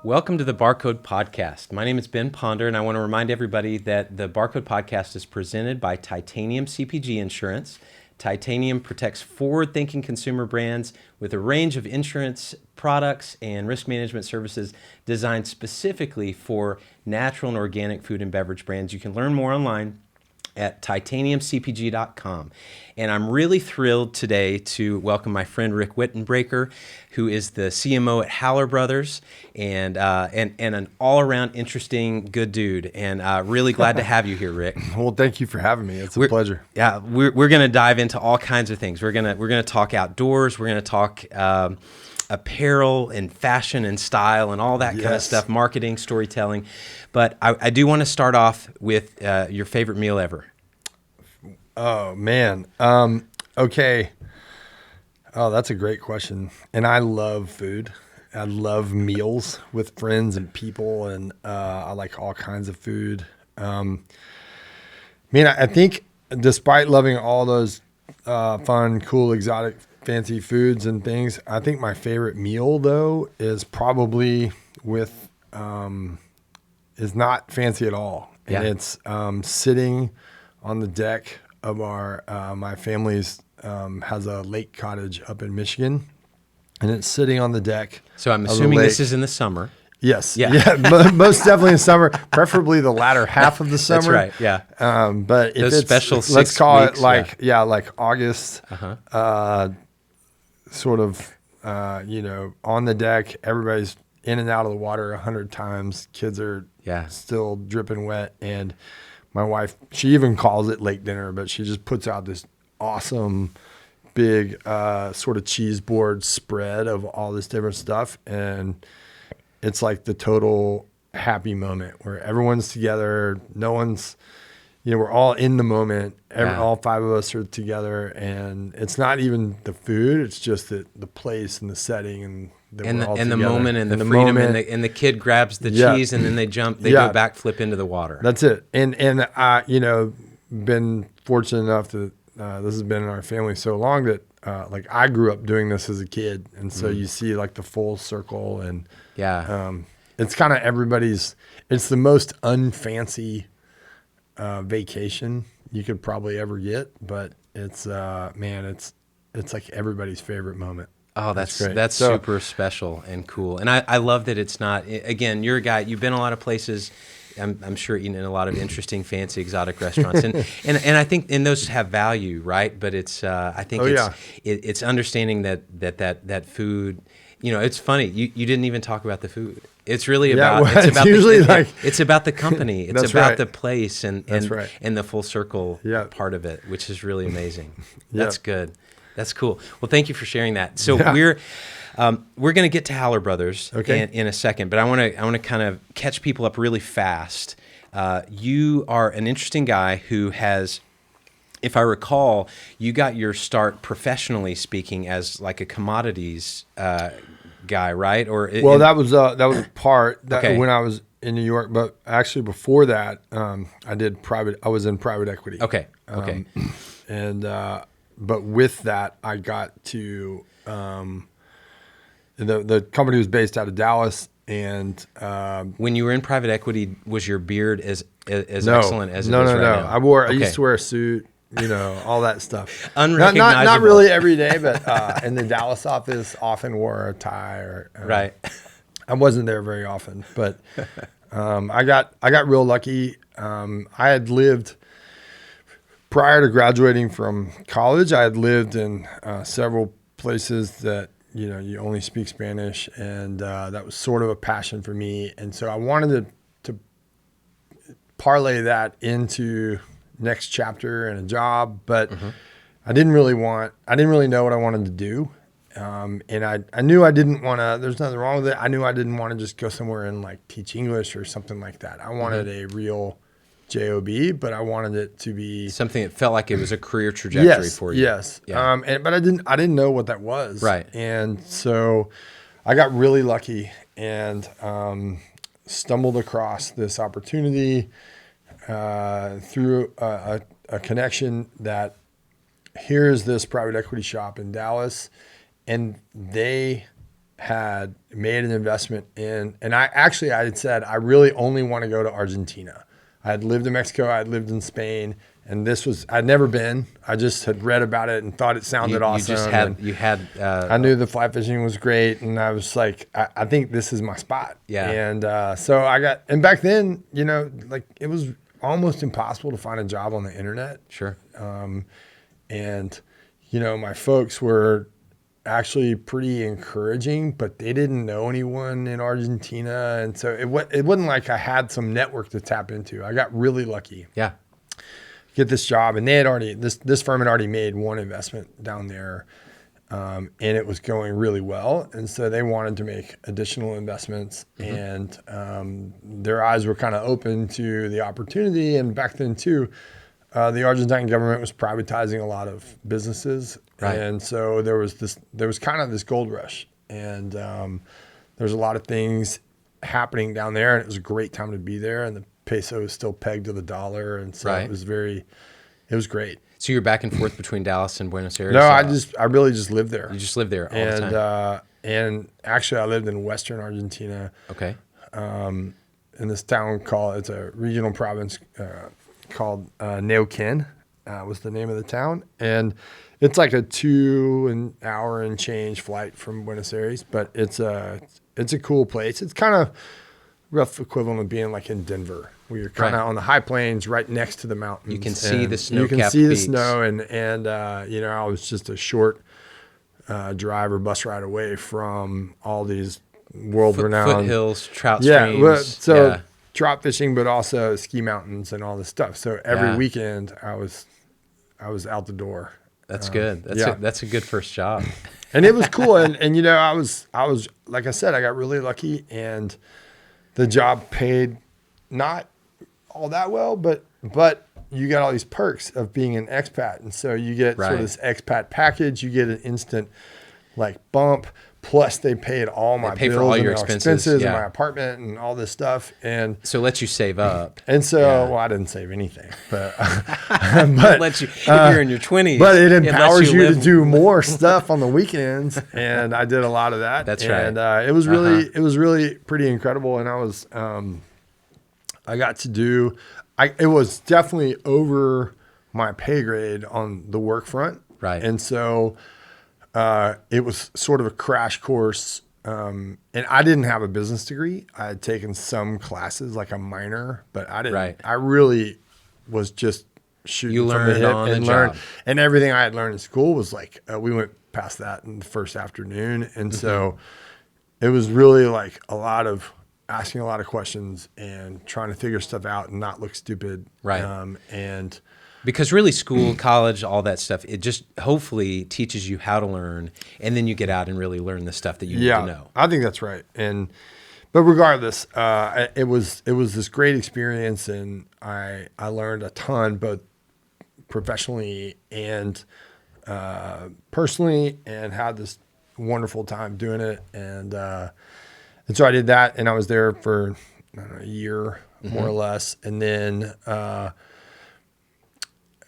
Welcome to the Barcode Podcast. My name is Ben Ponder, and I want to remind everybody that the Barcode Podcast is presented by Titanium CPG Insurance. Titanium protects forward-thinking consumer brands with a range of insurance products and risk management services designed specifically for natural and organic food and beverage brands. You can learn more online at titaniumcpg.com. And I'm really thrilled today to welcome my friend Rick Wittenbraker, who is the CMO at Howler Brothers and an all-around interesting good dude. And really glad to have you here, Rick. Well, thank you for having me. It's a pleasure. Yeah, we're going to dive into all kinds of things. We're gonna talk outdoors. We're going to talk apparel and fashion and style and all that kind of stuff, marketing, storytelling. But I do want to start off with your favorite meal ever. Oh, man. Okay. Oh, that's a great question. And I love food. I love meals with friends and people, and I like all kinds of food. I think despite loving all those fun, cool, exotic, fancy foods and things, I think my favorite meal, though, is probably is not fancy at all. And it's sitting on the deck of my family's has a lake cottage up in Michigan, and it's sitting on the deck. So I'm assuming this is in the summer. Yes. Yeah. Most definitely in summer, preferably the latter half of the summer. That's right. Yeah. But if those it's special let's call weeks, it like August, sort of, on the deck, everybody's in and out of the water 100 times. Kids are still dripping wet. And my wife, she even calls it lake dinner, but she just puts out this awesome big sort of cheese board spread of all this different stuff. And it's like the total happy moment where everyone's together. No one's, we're all in the moment. All five of us are together, and it's not even the food. It's just the place and the setting and the moment and the freedom and the kid grabs the cheese and then they go backflip into the water. That's it. And been fortunate enough that this has been in our family so long that I grew up doing this as a kid, and so you see like the full circle, and it's kind of everybody's. It's the most unfancy vacation you could probably ever get, but it's it's like everybody's favorite moment. Oh, that's super special and cool. And I love that it's not, again, you're a guy, you've been a lot of places, I'm sure eaten in a lot of interesting, fancy, exotic restaurants. And I think, and those have value, right? But it's, I think it's understanding that food, it's funny. You didn't even talk about the food. It's really about, it's about the company. It's about the place and the full circle part of it, which is really amazing. That's good. That's cool. Well, thank you for sharing that. So we're going to get to Howler Brothers in a second, but I want to kind of catch people up really fast. You are an interesting guy who has, if I recall, you got your start professionally speaking as like a commodities guy, right? That was part when I was in New York, but actually before that, I was in private equity. Okay. But with that, I got to the company was based out of Dallas, and when you were in private equity, was your beard as excellent as it is right now? I used to wear a suit, all that stuff. Unrecognizable. Not really every day, but in the Dallas office, often wore a tie or right. I wasn't there very often, but I got real lucky. I had lived. Prior to graduating from college, I had lived in several places that, you only speak Spanish, and that was sort of a passion for me. And so I wanted to parlay that into next chapter and a job, but I didn't really know what I wanted to do. And I knew I didn't want to, there's nothing wrong with it. I knew I didn't want to just go somewhere and like teach English or something like that. I wanted a real job, but I wanted it to be something that felt like it was a career trajectory for you. Yes. Yeah. But I didn't know what that was. Right. And so I got really lucky and stumbled across this opportunity through a connection that here's this private equity shop in Dallas, and they had made an investment in, and I had said, I really only want to go to Argentina. I had lived in Mexico, I had lived in Spain, and I'd never been. I just had read about it and thought it sounded awesome. I knew the fly fishing was great, and I was like, I think this is my spot. Yeah. And so and back then, like it was almost impossible to find a job on the internet. Sure. And, my folks were actually pretty encouraging, but they didn't know anyone in Argentina. And so it wasn't like I had some network to tap into. I got really lucky. Yeah. Get this job. And they had this firm had already made one investment down there. And it was going really well. And so they wanted to make additional investments, and their eyes were kind of open to the opportunity. And back then too, the Argentine government was privatizing a lot of businesses. Right. And so there was kind of this gold rush, and there's a lot of things happening down there, and it was a great time to be there. And the peso is still pegged to the dollar. And so it was great. So you're back and forth between Dallas and Buenos Aires? No, I really just lived there. You just lived there all the time? And actually I lived in Western Argentina. Okay. In this town it's a regional province called Neuquén was the name of the town. And it's like a 2 hour and change flight from Buenos Aires, but it's a cool place. It's kind of rough equivalent of being like in Denver, where you're kind of on the high plains right next to the mountains. You can see the snow. You can see the snow, and I was just a short drive or bus ride away from all these world-renowned foothills, trout streams. Trout fishing, but also ski mountains and all this stuff. So every weekend I was out the door. That's good. That's a good first job. And it was cool. And I was like I said, I got really lucky, and the job paid not all that well, but you got all these perks of being an expat. And so you get sort of this expat package. You get an instant bump. Plus they paid all my bills for all and your expenses and my apartment and all this stuff. And so it lets you save up. And so, I didn't save anything, but it lets you, if you're in your 20s, but it empowers you to do more stuff on the weekends. And I did a lot of that. That's right. And it was really pretty incredible. And I got to do, it was definitely over my pay grade on the work front. Right. And so, it was sort of a crash course. And I didn't have a business degree. I had taken some classes, like a minor, but I didn't. Right. I really was just shooting from the hip and learned. And everything I had learned in school was we went past that in the first afternoon. And so it was really asking a lot of questions and trying to figure stuff out and not look stupid. Right. Because really school, college, all that stuff, it just hopefully teaches you how to learn, and then you get out and really learn the stuff that you need to know. I think that's right. But regardless, it was this great experience, and I learned a ton, both professionally and personally, and had this wonderful time doing it. And so I did that, and I was there for a year, more or less, and then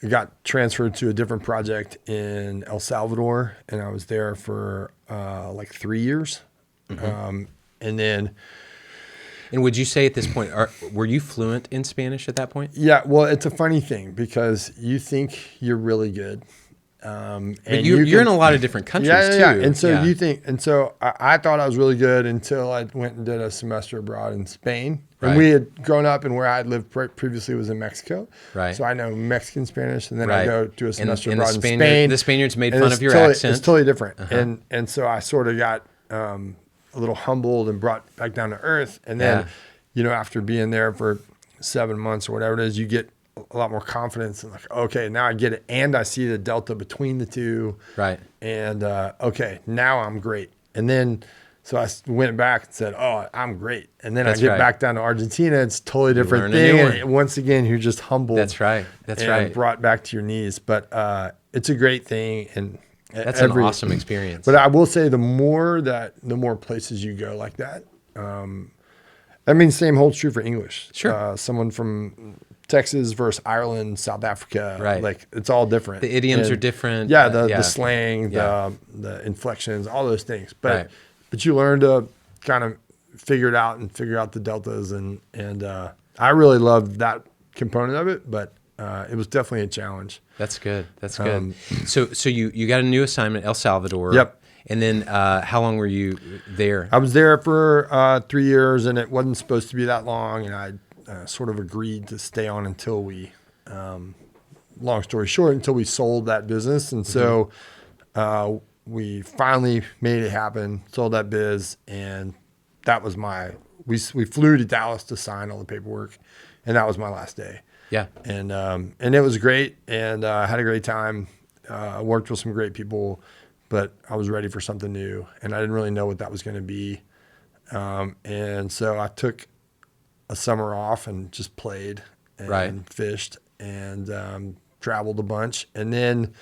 I got transferred to a different project in El Salvador, and I was there for 3 years. And would you say at this point, were you fluent in Spanish at that point? Yeah, well, it's a funny thing because you think you're really good. But you're in a lot of different countries too. Yeah. And so you think, I thought I was really good until I went and did a semester abroad in Spain. And we had grown up, and where I had lived previously was in Mexico. Right. So I know Mexican Spanish, and then I go do a semester abroad in Spain. The Spaniards made fun of your accent. It's totally different. And so I sort of got a little humbled and brought back down to earth. And then, after being there for 7 months or whatever it is, you get a lot more confidence and okay, now I get it. And I see the delta between the two. Right. And, okay, now I'm great. And then, so I went back and said, oh, I'm great. And then I get back down to Argentina. It's a totally different thing. And once again, you're just humbled. That's right. And brought back to your knees. But it's a great thing. And that's an awesome experience. But I will say the more places you go like that, same holds true for English. Sure. Someone from Texas versus Ireland, South Africa. Right. Like it's all different. The idioms are different. Yeah, the slang, Yeah. the inflections, all those things. But Right. but you learn to kind of figure it out and figure out the deltas, and I really loved that component of it. But it was definitely a challenge. That's good. That's good. So you got a new assignment, El Salvador. Yep. And then how long were you there? I was there for 3 years, and it wasn't supposed to be that long, and I sort of agreed to stay on until we, long story short, until we sold that business. And so we finally made it happen, sold that biz, and that was we flew to Dallas to sign all the paperwork, and that was my last day. Yeah. And it was great, and I had a great time. I worked with some great people, but I was ready for something new, and I didn't really know what that was going to be. And so I took a summer off and just played and fished and traveled a bunch. And then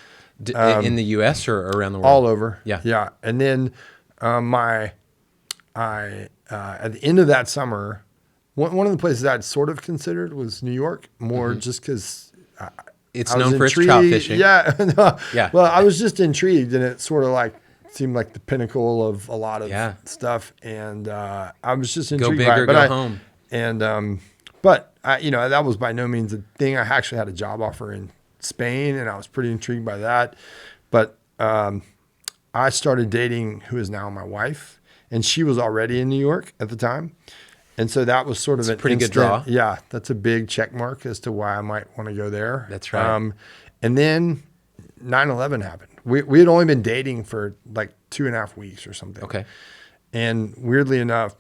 in the U.S. or around the world? all over. Yeah. Yeah. And then at the end of that summer, one of the places I'd sort of considered was New York, more just because it's known for its trout fishing. Yeah. No. Yeah. Well, I was just intrigued, and it sort of like seemed like the pinnacle of a lot of stuff. And I was just intrigued. Go big or go home. And but that was by no means a thing. I actually had a job offer in Spain, and I was pretty intrigued by that. But I started dating who is now my wife, and she was already in New York at the time. And so that was sort of a pretty good draw. Yeah, that's a big check mark as to why I might want to go there. That's right. And then 9/11 happened. We had only been dating for like 2.5 weeks or something. Okay. And weirdly enough,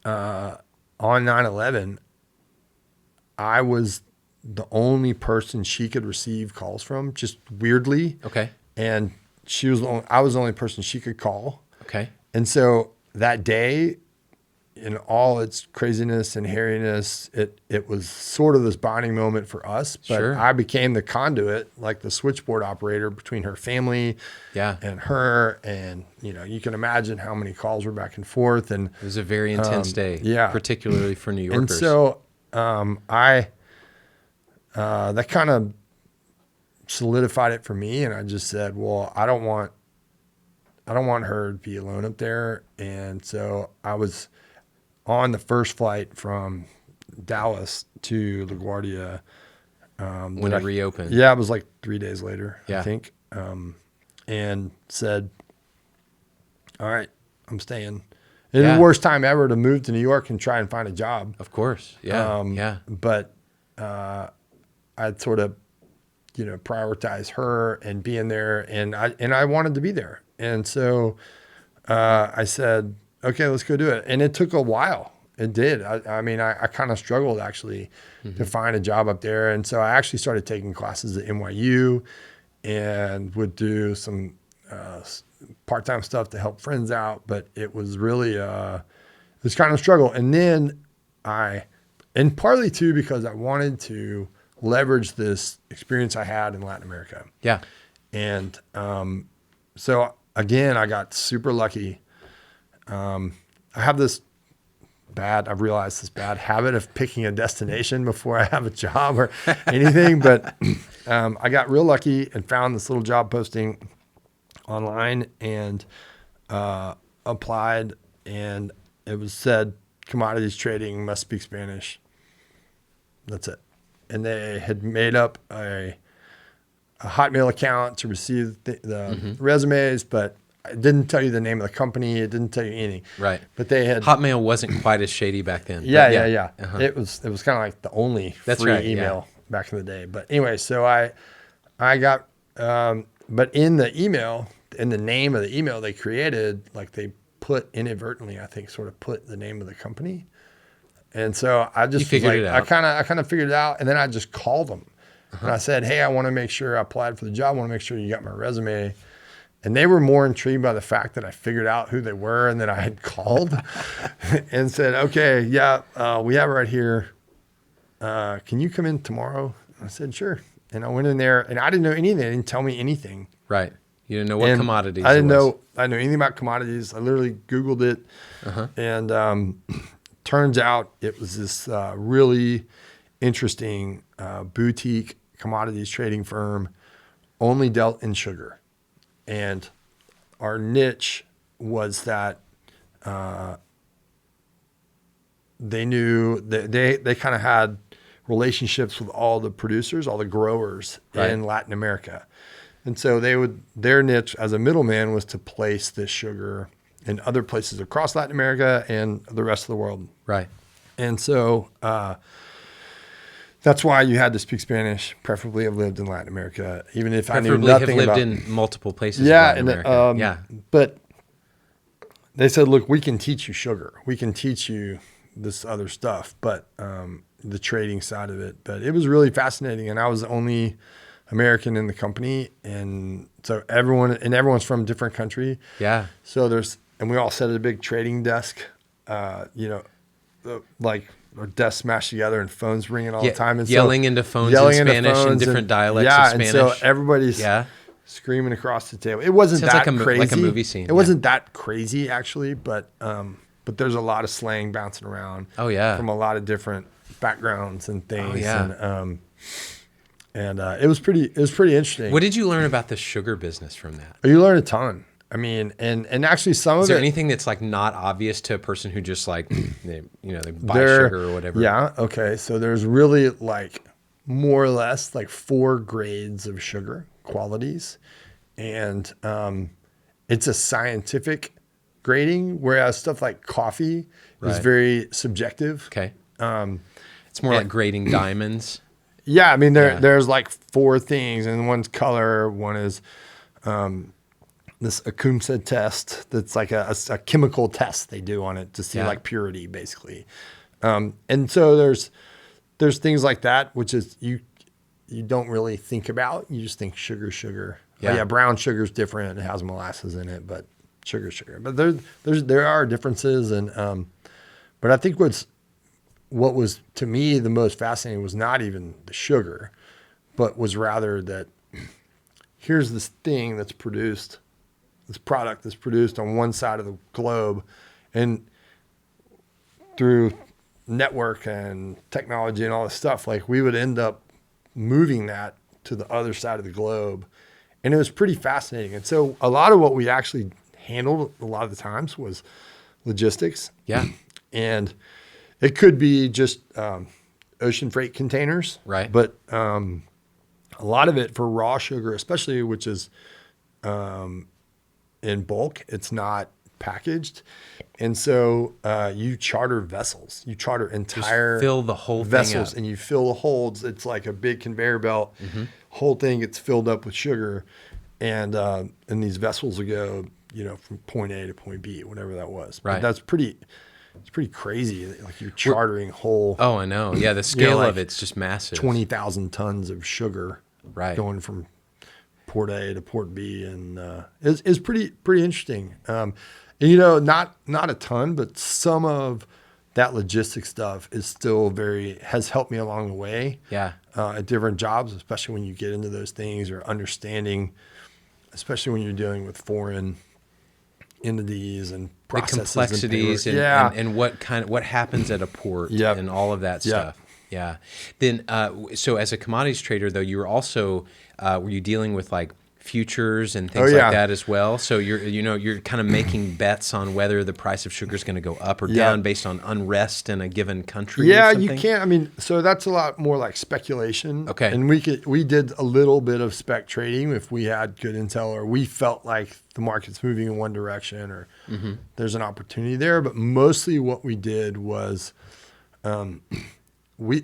on 9/11, I was the only person she could receive calls from, just weirdly. Okay. And I was the only person she could call. Okay. And so that day, in all its craziness and hairiness, it was sort of this bonding moment for us. But Sure. I became the conduit, like the switchboard operator between her family and her. And, you can imagine how many calls were back and forth. And it was a very intense day, particularly for New Yorkers. And so that kind of solidified it for me. And I just said, well, I don't want her to be alone up there. And so I was on the first flight from Dallas to LaGuardia. When it reopened. Yeah, it was like 3 days later, I think. And said, all right, I'm staying. It was the worst time ever to move to New York and try and find a job. Of course. Yeah. But I'd sort of, prioritize her and being there, and I wanted to be there. And so I said, okay, let's go do it. And it took a while. It did. I kind of struggled actually to find a job up there. And so I actually started taking classes at NYU and would do some part-time stuff to help friends out. But it was really, it was kind of a struggle. And then and partly too, because I wanted to leverage this experience I had in Latin America. Yeah. And so again, I got super lucky. I have I've realized this bad habit of picking a destination before I have a job or anything. But I got real lucky and found this little job posting online and applied, and it was said, Commodities Trading, must speak Spanish. That's it. And they had made up a Hotmail account to receive the resumes, but it didn't tell you the name of the company. It didn't tell you anything. Right. But they had Hotmail wasn't quite as shady back then. Yeah. Uh-huh. It was kind of like the only free email back in the day. But anyway, so I got, but in the email, in the name of the email they created, like they put inadvertently, I think, sort of put the name of the company. And so I just figured it out. I kind of figured it out, and then I just called them. And I said, hey, I want to make sure I applied for the job. I want to make sure you got my resume. And they were more intrigued by the fact that I figured out who they were and that I had called and said, okay, we have it right here. Can you come in tomorrow? I said, sure. And I went in there, and I didn't know anything. They didn't tell me anything. Right. You didn't know what commodities I didn't know anything about commodities. I literally Googled it. And turns out it was this really interesting boutique commodities trading firm, only dealt in sugar. And our niche was that they knew that they kind of had relationships with all the producers, all the growers in Latin America. And so their niche as a middleman was to place this sugar in other places across Latin America and the rest of the world. Right. And so that's why you had to speak Spanish, preferably have lived in Latin America, even if I knew nothing have lived about in multiple places in Latin America. But they said, look, we can teach you sugar. We can teach you this other stuff, but the trading side of it. But it was really fascinating. And I was the only American in the company. And so everyone's from a different country. Yeah. So and we all sat at a big trading desk, like our desks smashed together and phones ringing all the time. And yelling into phones in Spanish and different dialects of Spanish. And so everybody's screaming across the table. It wasn't that crazy. Like a movie scene. It wasn't that crazy actually, but there's a lot of slang bouncing around. Oh yeah. From a lot of different backgrounds and things. Oh yeah. And it was pretty interesting. What did you learn about the sugar business from that? You learn a ton. I mean, and actually some of it. Is there anything that's like not obvious to a person who just like, they buy sugar or whatever? Yeah. Okay. So there's really like more or less like 4 grades of sugar qualities. And it's a scientific grading, whereas stuff like coffee is very subjective. Okay. It's more like grading diamonds. Yeah. I mean, there's like 4 things, and one's color, one is this Akumsa test that's like a chemical test they do on it to see like purity, basically. And so there's things like that, which is you don't really think about. You just think sugar. Yeah. Oh, yeah, brown sugar's different. It has molasses in it, but sugar. But there are differences, and but I think what was to me the most fascinating was not even the sugar, but was rather that here's this thing that's produced. This product that's produced on one side of the globe, and through network and technology and all this stuff, like we would end up moving that to the other side of the globe. And it was pretty fascinating. And so a lot of what we actually handled a lot of the times was logistics. Yeah. And it could be just ocean freight containers. Right. But a lot of it for raw sugar, especially, which is in bulk, it's not packaged. And so you charter vessels. You charter entire just fill the whole vessels thing up. And you fill the holds. It's like a big conveyor belt. Mm-hmm. Whole thing gets filled up with sugar. And these vessels will go, from point A to point B, whatever that was. Right. But it's pretty crazy. Like you're chartering whole. Oh, I know. Yeah, the scale of it's just massive. 20,000 tons of sugar going from port A to port B, and is pretty interesting. And, not a ton, but some of that logistics stuff is still has helped me along the way. Yeah. At different jobs, especially when you get into those things, or understanding, especially when you're dealing with foreign entities and processes, the complexities and what happens at a port and all of that stuff. Yeah. Then, so as a commodities trader, though, you were also were you dealing with like futures and things like that as well? So you're kind of making bets on whether the price of sugar is going to go up or down based on unrest in a given country. Yeah, you can't. I mean, so that's a lot more like speculation. Okay. And we did a little bit of spec trading if we had good intel, or we felt like the market's moving in one direction, or there's an opportunity there. But mostly what we did was,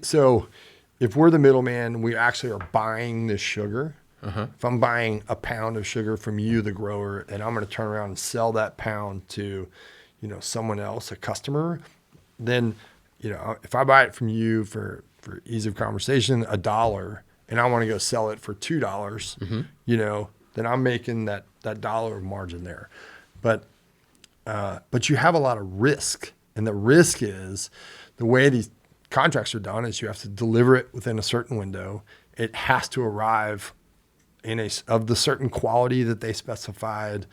so if we're the middleman, we actually are buying this sugar. If I'm buying a pound of sugar from you, the grower, and I'm going to turn around and sell that pound to, someone else, a customer, then, if I buy it from you for ease of conversation, $1, and I want to go sell it for $2, then I'm making that dollar of margin there. But you have a lot of risk, and the risk is the way these contracts are done is you have to deliver it within a certain window. It has to arrive of the certain quality that they specified,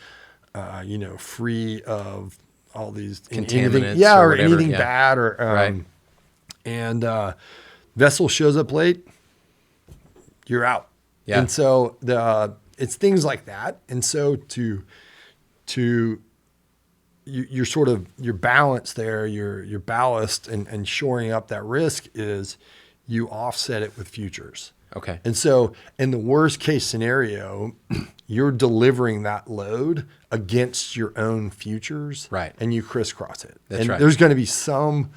free of all these contaminants, or anything bad, or and vessel shows up late, you're out. Yeah. And so it's things like that. And so your sort of your balance there, your ballast and shoring up that risk is you offset it with futures. Okay. And so in the worst case scenario, you're delivering that load against your own futures. Right. And you crisscross it. That's and right. There's going to be some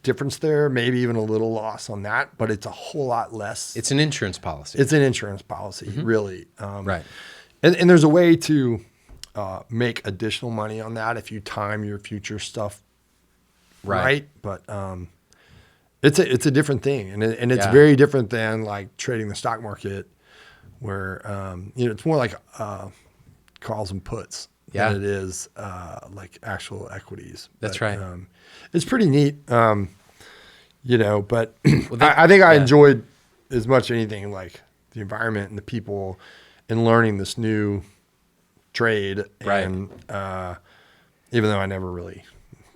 difference there, maybe even a little loss on that, but it's a whole lot less. It's an insurance policy. It's an insurance policy, really. Right. And there's a way to make additional money on that if you time your future stuff right. But it's a different thing, and it's very different than like trading the stock market, where it's more like calls and puts than it is like actual equities. That's right. It's pretty neat, but I think I enjoyed as much anything like the environment and the people and learning this new trade. Right. And even though I never really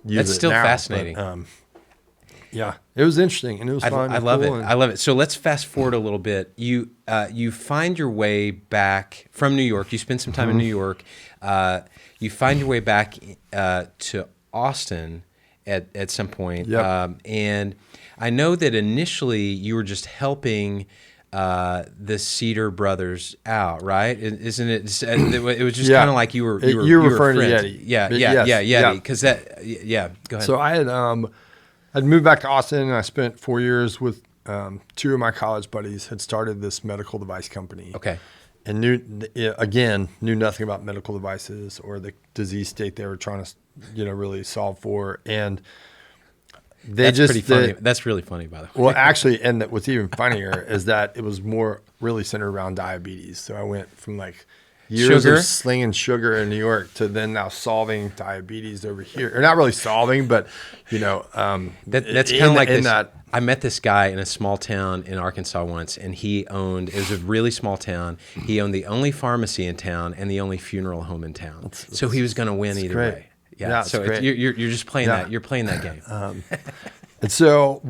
use That's it still now, fascinating. But, yeah, it was interesting and it was fun. I love it. I love it. So let's fast forward a little bit. You find your way back from New York. You spend some time in New York. You find your way back to Austin at some point. Yep. And I know that initially you were just helping the Cedar brothers out, right? Isn't it? It was just kind of like you were referring to friends. Yeti. Yeti. Because go ahead. So I'd moved back to Austin, and I spent 4 years with two of my college buddies. Had started this medical device company. Okay. And knew nothing about medical devices or the disease state they were trying to, really solve for. And That's pretty funny. That's really funny, by the way. Well, actually, and what's even funnier is that it was more really centered around diabetes. So I went from like years of slinging sugar in New York to then now solving diabetes over here. Or not really solving, but that's kind of like this. I met this guy in a small town in Arkansas once, and it was a really small town. He owned the only pharmacy in town and the only funeral home in town. So he was going to win either way. Yeah, so you're just playing that. You're playing that game. And so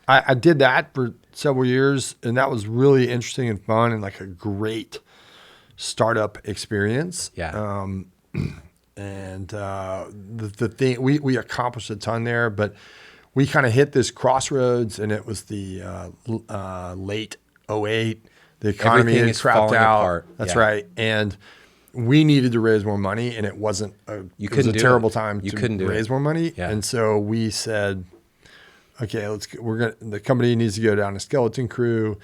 I did that for several years, and that was really interesting and fun and like a great startup experience. Yeah. And the thing we accomplished a ton there, but we kind of hit this crossroads, and it was the late 2008. The economy had crapped out. Apart. That's right, and we needed to raise more money, and it was a terrible time to raise more money. Yeah. And so we said, okay, the company needs to go down a skeleton crew.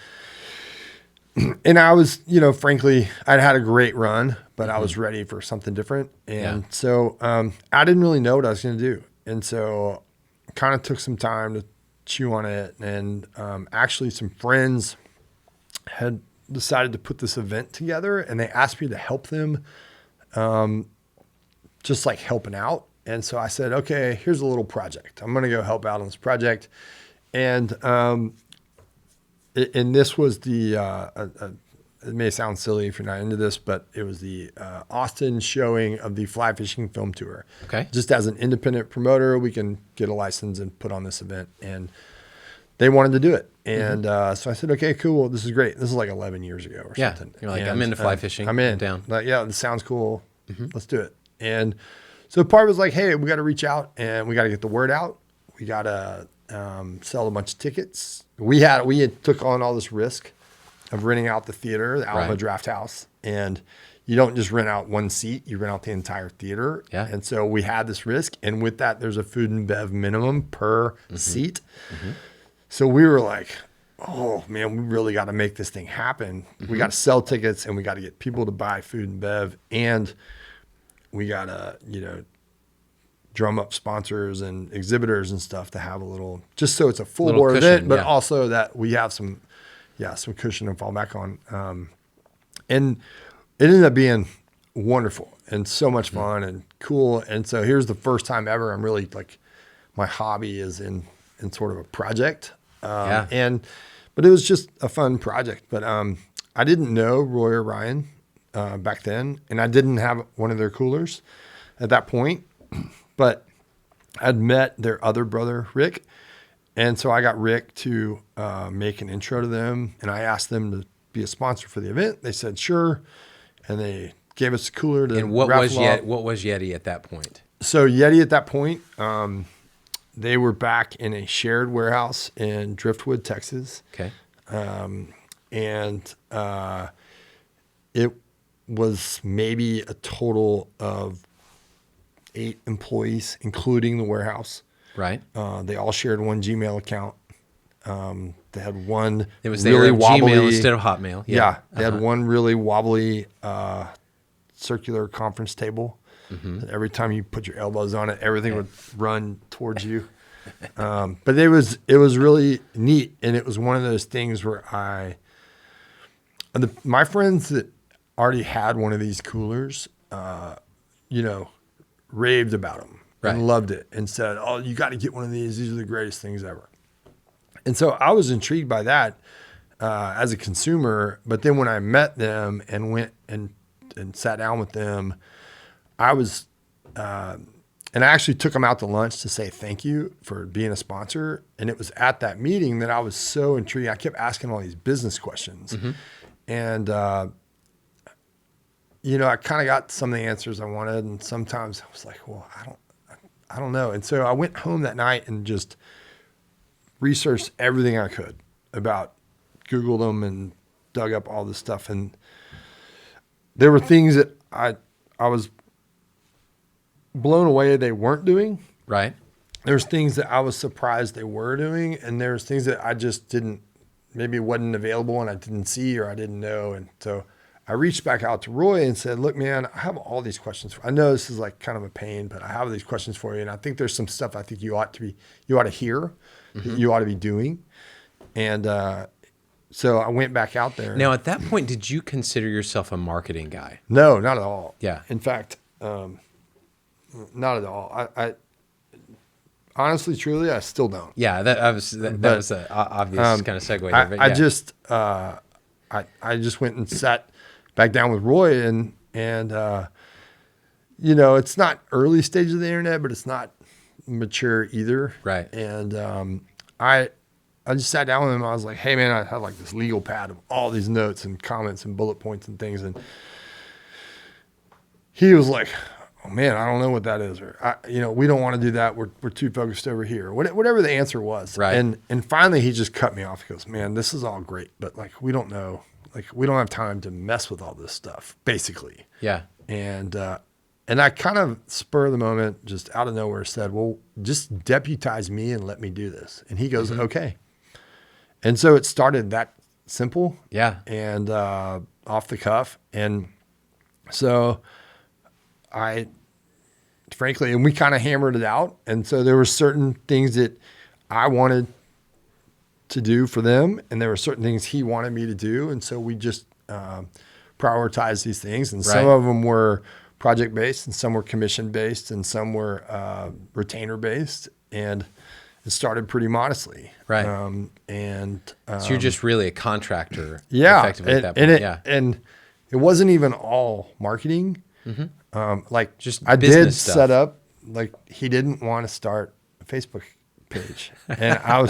And I was, frankly, I'd had a great run, but I was ready for something different. And so I didn't really know what I was going to do. And so kind of took some time to chew on it. And actually some friends had decided to put this event together, and they asked me to help them, just like helping out. And so I said, okay, here's a little project. I'm going to go help out on this project. And this was it may sound silly if you're not into this, but it was the Austin showing of the fly fishing film tour. Okay. Just as an independent promoter, we can get a license and put on this event. And they wanted to do it. And so I said, okay, cool. This is great. This is like 11 years ago or something. You're like, I'm into fly fishing. I'm in. Down. Like, yeah, this sounds cool. Let's do it. And so part was like, hey, we got to reach out and we got to get the word out. We got to sell a bunch of tickets. We had took on all this risk of renting out the theater, the Alamo Draft House. And you don't just rent out one seat, you rent out the entire theater. Yeah. And so we had this risk. And with that, there's a food and bev minimum per seat. So we were like, oh man, we really got to make this thing happen. We got to sell tickets, and we got to get people to buy food and bev, and we got to, drum up sponsors and exhibitors and stuff to have a little, just so it's a full board event, but also that we have some cushion to fall back on. And it ended up being wonderful and so much fun and cool. And so here's the first time ever I'm really like, my hobby is in sort of a project. But it was just a fun project. But I didn't know Roy or Ryan back then, and I didn't have one of their coolers at that point. But I'd met their other brother, Rick, And so I got Rick to make an intro to them, and I asked them to be a sponsor for the event. They said sure, and they gave us a cooler to And what was Yeti at that point? So Yeti at that point, they were back in a shared warehouse in Driftwood, Texas. Okay. And it was maybe a total of 8 employees, including the warehouse. Right. They all shared one Gmail account. They had one It was really their wobbly Gmail instead of Hotmail. Yeah, they had one really wobbly circular conference table. And every time you put your elbows on it, everything would run towards you. But it was really neat, and it was one of those things where my friends that already had one of these coolers, raved about them and loved it and said, "Oh, you got to get one of these. These are the greatest things ever." And so I was intrigued by that as a consumer. But then when I met them and went and sat down with them, I was, and I actually took them out to lunch to say thank you for being a sponsor. And it was at that meeting that I was so intrigued. I kept asking all these business questions. And, I kind of got some of the answers I wanted. And sometimes I was like, well, I don't know. And so I went home that night and just researched everything I could about, Googled them and dug up all this stuff. And there were things that I was blown away they weren't doing. Right. There's things that I was surprised they were doing, and there's things that I just maybe wasn't available and I didn't see or I didn't know. And so I reached back out to Roy and said, look, man, I have all these questions. I know this is like kind of a pain, but I have these questions for you. And I think there's some stuff I think you ought to hear, that you ought to be doing. And so I went back out there. Now, at that point, did you consider yourself a marketing guy? No, not at all. Yeah. In fact, not at all. I honestly, truly, I still don't. Yeah, that was an obvious kind of segue there. But yeah. I just went and sat back down with Roy and it's not early stage of the internet, but it's not mature either. Right. And I just sat down with him. I was like, hey man, I had like this legal pad of all these notes and comments and bullet points and things. And he was like, oh man, I don't know what that is. Or, we don't want to do that. We're too focused over here. Whatever the answer was. Right. And finally he just cut me off. He goes, man, this is all great, but like, we don't know. Like, we don't have time to mess with all this stuff, basically. Yeah. And I kind of spur of the moment, just out of nowhere said, well, just deputize me and let me do this. And he goes, okay. And so it started that simple. Yeah. And off the cuff. And so frankly, and we kind of hammered it out. And so there were certain things that I wanted to do for them, and there were certain things he wanted me to do. And so we just prioritized these things. And some of them were project-based, and some were commission-based, and some were retainer-based. And it started pretty modestly. Right. So you're just really a contractor. Yeah. Effectively at that point. And it wasn't even all marketing. Like just I business did stuff. set up, like he didn't want to start a Facebook page. And I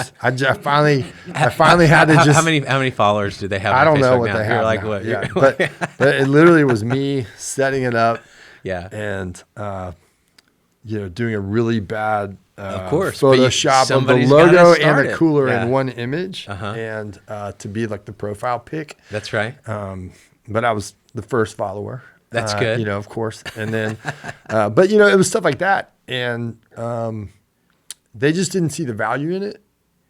finally had to just. How many followers do they have I on don't Facebook know what now? they have. You're like, now. what? Yeah. But it literally was me setting it up. Yeah. And, doing a really bad of course, Photoshop of the logo and the cooler in one image and to be like the profile pic. That's right. But I was the first follower. That's good. Of course. And then, but it was stuff like that. And they just didn't see the value in it.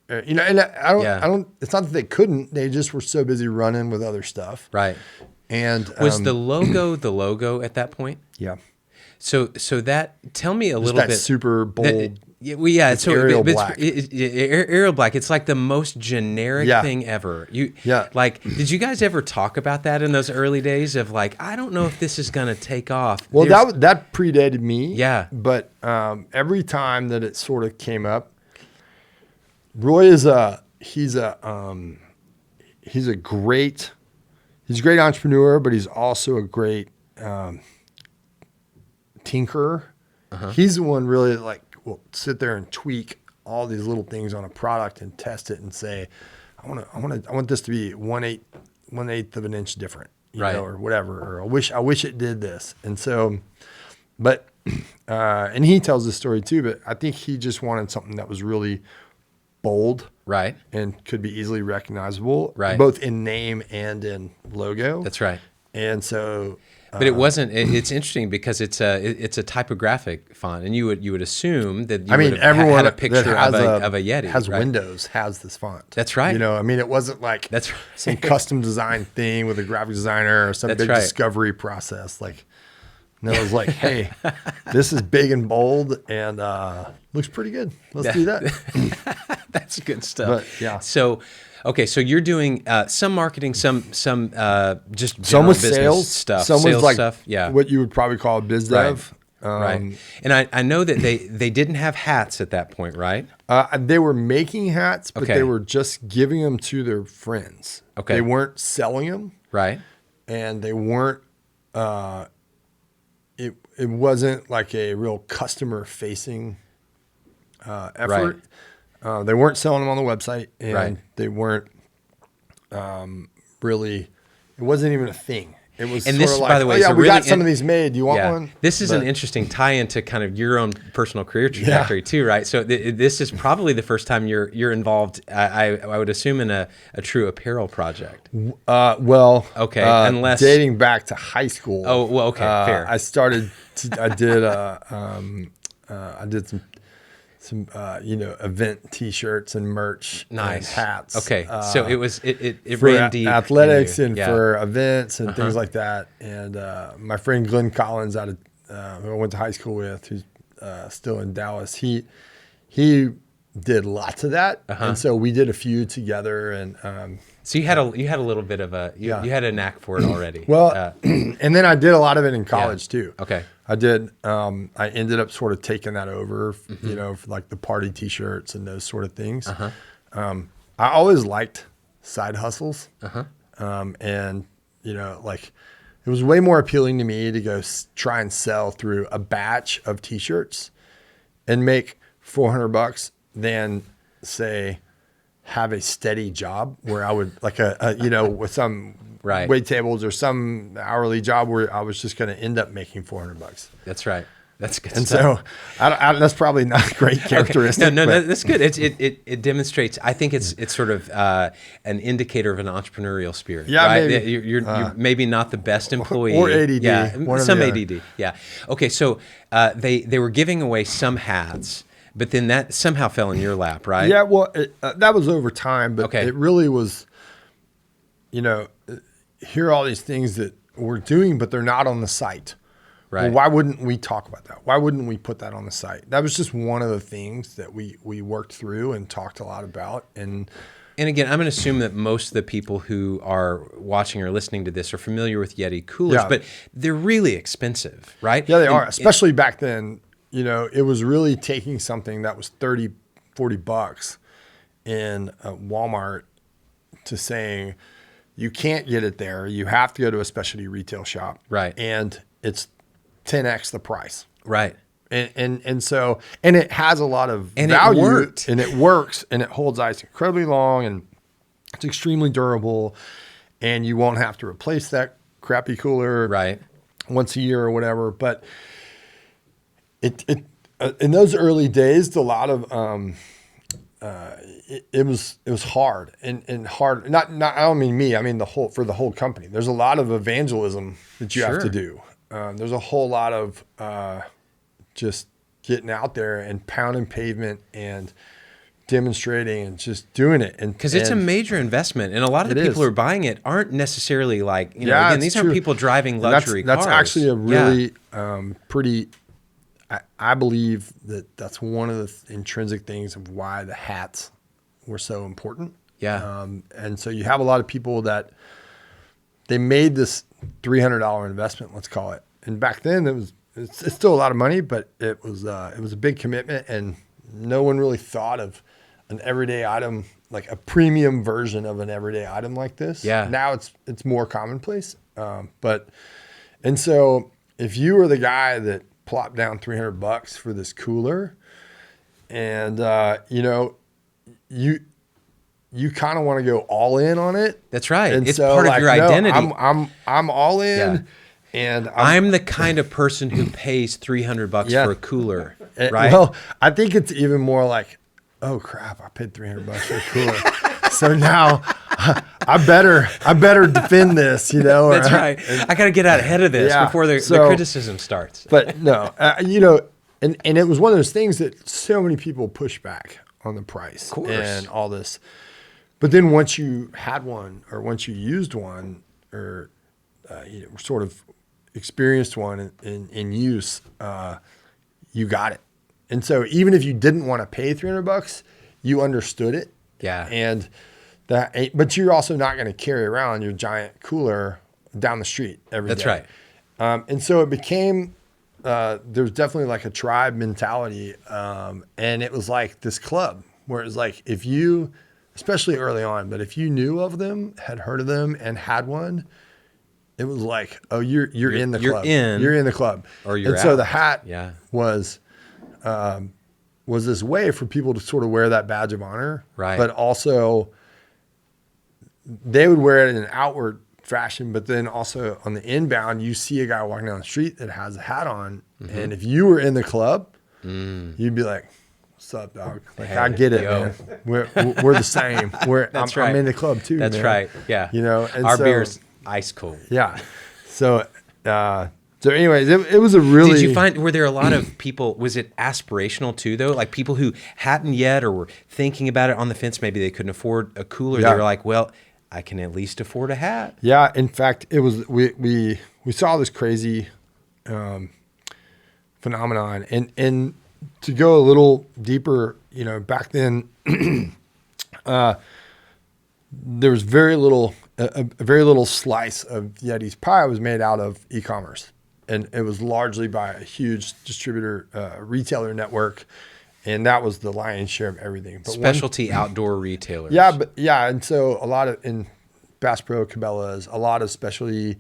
And I don't, it's not that they couldn't, they just were so busy running with other stuff. Right. And was the logo at that point? Yeah. So that, tell me a little that bit. Super bold. It's Arial black. Arial black. It's like the most generic thing ever. Did you guys ever talk about that in those early days of like, I don't know if this is going to take off? Well, that predated me. Yeah. But every time that it sort of came up, Roy is he's a great entrepreneur, but he's also a great tinkerer. He's the one really will sit there and tweak all these little things on a product and test it and say, I want this to be 1/8 of an inch different, you know, or whatever, or I wish it did this. And so, but, and he tells this story too, but I think he just wanted something that was really bold, right, and could be easily recognizable, right, both in name and in logo. That's right. And so, but it wasn't. It's interesting because it's a typographic font, and you would assume that you would have everyone had a picture of a Yeti has right? Windows has this font. That's right. You know, I mean, it wasn't like that's right. some custom design thing with a graphic designer or some big discovery process. Like, no, it was like, hey, this is big and bold and looks pretty good. Let's do that. That's good stuff. But, yeah. So. Okay, so you're doing some marketing, some just some with business sales stuff, some sales was like stuff, yeah, what you would probably call biz dev, right? And I know that they didn't have hats at that point, right? They were making hats, but okay. they were just giving them to their friends. Okay, they weren't selling them, right? And they weren't. It wasn't like a real customer facing effort. Right. They weren't selling them on the website, and they weren't really. It wasn't even a thing. It was. And this, like, by the way, we got some of these made. Do you want one? This is an interesting tie into kind of your own personal career trajectory too, right? So this is probably the first time you're involved. I would assume in a true apparel project. Well, okay, unless dating back to high school. Oh, well, okay, fair. I started. I did some event T-shirts and merch, and hats. Okay, so it for ran deep athletics and for events and things like that. And my friend Glenn Collins who I went to high school with, who's still in Dallas, he did lots of that, and so we did a few together. And so you had a little bit of you had a knack for it already. Well, and then I did a lot of it in college too. Okay. I did. I ended up sort of taking that over, you know, for like the party T-shirts and those sort of things. I always liked side hustles, and you know, like it was way more appealing to me to go try and sell through a batch of T-shirts and make $400 than say have a steady job where I would like with some wait tables or some hourly job where I was just going to end up making $400. That's right. That's good. And stuff. So that's probably not a great characteristic. Okay. No, that's good. It demonstrates. I think it's sort of an indicator of an entrepreneurial spirit. Yeah, right? maybe. You're maybe not the best employee or ADD. Yeah, some ADD. Yeah. Okay, so they were giving away some hats. But then that somehow fell in your lap, right? Yeah, well, that was over time, but it really was, you know, here are all these things that we're doing, but they're not on the site. Right. Well, why wouldn't we talk about that? Why wouldn't we put that on the site? That was just one of the things that we worked through and talked a lot about. And again, I'm going to assume that most of the people who are watching or listening to this are familiar with Yeti coolers, but they're really expensive, right? Yeah, they are, especially back then. You know, it was really taking something that was $30, $40 in Walmart to saying, you can't get it there. You have to go to a specialty retail shop. Right. And it's 10x the price. Right. And so, and it has a lot of value. And it works and it holds ice incredibly long and it's extremely durable and you won't have to replace that crappy cooler once a year or whatever. But it in those early days, a lot of it was hard and hard. Not I don't mean me. I mean for the whole company. There's a lot of evangelism that you have to do. There's a whole lot of just getting out there and pounding pavement and demonstrating and just doing it. And because it's a major investment, and a lot of the people who are buying it aren't necessarily like again, these aren't people driving luxury cars. That's actually a really pretty. I believe that's one of the intrinsic things of why the hats were so important. Yeah. And so you have a lot of people that they made this $300 investment, let's call it. And back then it's still a lot of money, but it was a big commitment, and no one really thought of an everyday item, like a premium version of an everyday item like this. Yeah. Now it's more commonplace. And so if you were the guy that plopped down $300 for this cooler, And you kind of want to go all in on it. That's right. And it's so, part of your identity. I'm all in. Yeah. And I'm the kind of person who pays $300 for a cooler, right? Well, I think it's even more like, oh crap, I paid $300 for a cooler. So now I better defend this, That's right. I got to get out ahead of this before the criticism starts. But no, and it was one of those things that so many people push back on the price and all this. But then once you had one, or once you used one, or sort of experienced one in use, you got it. And so even if you didn't want to pay $300, you understood it. Yeah. And but you're also not going to carry around your giant cooler down the street every day. That's right. And so it became, there's definitely like a tribe mentality. And it was like this club where it was like, if you, especially early on, but if you knew of them, had heard of them and had one, it was like, oh, you're in the club. You're in the club. Or you're out. So the hat was this way for people to sort of wear that badge of honor. Right. But also they would wear it in an outward fashion, but then also on the inbound, you see a guy walking down the street that has a hat on. Mm-hmm. And if you were in the club, you'd be like, what's up, dog? Like, I get it, man. We're the same. I'm in the club too. That's man. right. Yeah. And our beer's ice cold. Yeah. So anyways, it was a really. Did you find, were there a lot of people, was it aspirational too though? Like people who hadn't yet or were thinking about it on the fence, maybe they couldn't afford a cooler. They were like, well, I can at least afford a hat. Yeah. In fact, it was, we saw this crazy phenomenon, and to go a little deeper, back then, there was very little slice of Yeti's pie was made out of e-commerce, and it was largely by a huge distributor, retailer network, and that was the lion's share of everything. But specialty outdoor retailers. And so a lot of in Bass Pro, Cabela's, a lot of specialty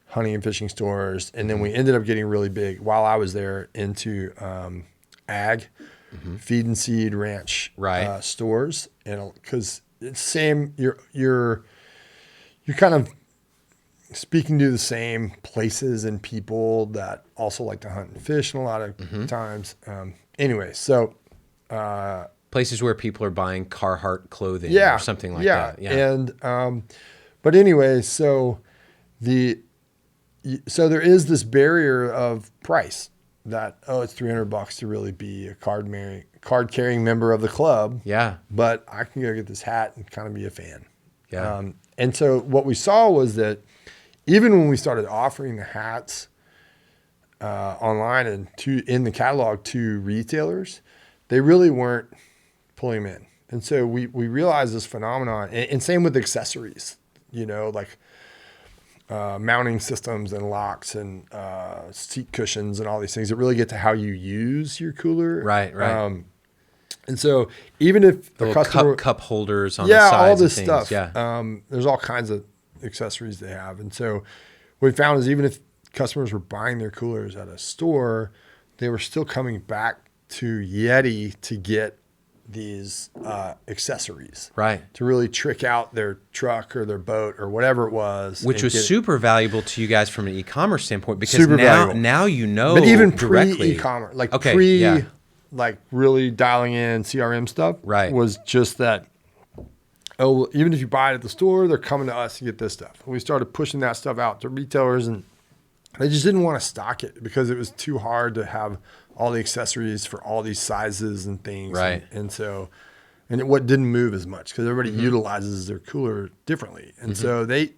hunting and fishing stores, and then we ended up getting really big while I was there into ag, feed and seed ranch stores, and because it's same, you're kind of speaking to the same places and people that also like to hunt and fish, and a lot of times. Anyway, so places where people are buying Carhartt clothing or something like that. Yeah. And but anyway, so there is this barrier of price that, it's $300 to really be a card carrying member of the club. Yeah. But I can go get this hat and kind of be a fan. Yeah. And so what we saw was that even when we started offering the hats online and in the catalog to retailers, they really weren't pulling them in. And so we realized this phenomenon, and same with accessories, like mounting systems and locks and seat cushions and all these things that really get to how you use your cooler. Right. And so even if the customer cup holders on the sides, all this and stuff, things, there's all kinds of accessories they have. And so what we found is even if customers were buying their coolers at a store, they were still coming back to Yeti to get these accessories, right, to really trick out their truck or their boat or whatever it was, which was super valuable to you guys from an e-commerce standpoint, because super now but even directly. pre-e-commerce, like like really dialing in CRM stuff, right, was just that. Oh, even if you buy it at the store, they're coming to us to get this stuff. And we started pushing that stuff out to retailers, and they just didn't want to stock it because it was too hard to have all the accessories for all these sizes and things. Right. And so, what didn't move as much because everybody utilizes their cooler differently. And so they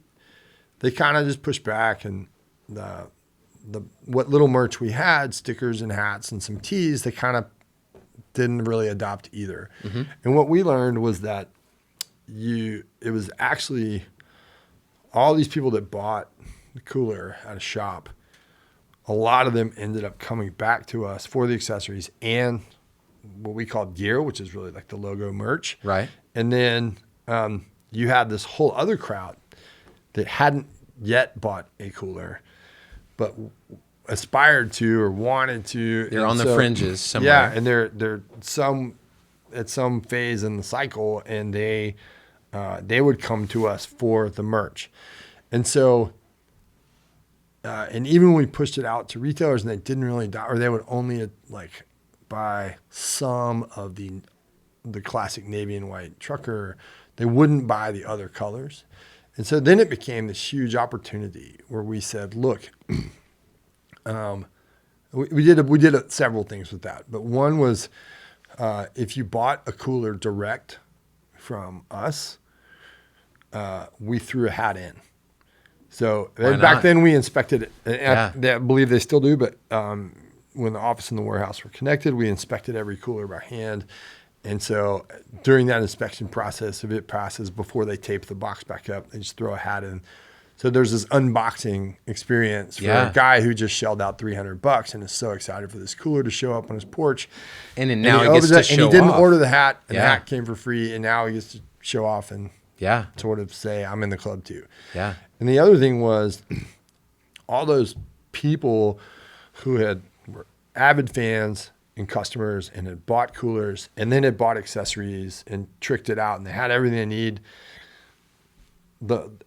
kind of just pushed back, and what little merch we had, stickers and hats and some tees, they kind of didn't really adopt either. And what we learned was that it was actually all these people that bought the cooler at a shop, a lot of them ended up coming back to us for the accessories and what we call gear, which is really like the logo merch. Right. And then you had this whole other crowd that hadn't yet bought a cooler, but aspired to or wanted to. They're on the fringes somewhere. Yeah, and they're at some phase in the cycle, and they would come to us for the merch. And so, and even when we pushed it out to retailers and they didn't really or they would only like buy some of the classic navy and white trucker, they wouldn't buy the other colors. And so then it became this huge opportunity where we said, look, we did several things with that. But one was if you bought a cooler direct from us, we threw a hat in. So back then we inspected it. And I believe they still do, but when the office and the warehouse were connected, we inspected every cooler by hand. And so during that inspection process, if it passes before they tape the box back up, they just throw a hat in. So there's this unboxing experience for a guy who just shelled out $300 and is so excited for this cooler to show up on his porch. And then now he gets to show off. And he didn't order the hat, and the hat came for free, and now he gets to show off and sort of say, I'm in the club too. Yeah. And the other thing was all those people who were avid fans and customers and had bought coolers and then had bought accessories and tricked it out, and they had everything they need.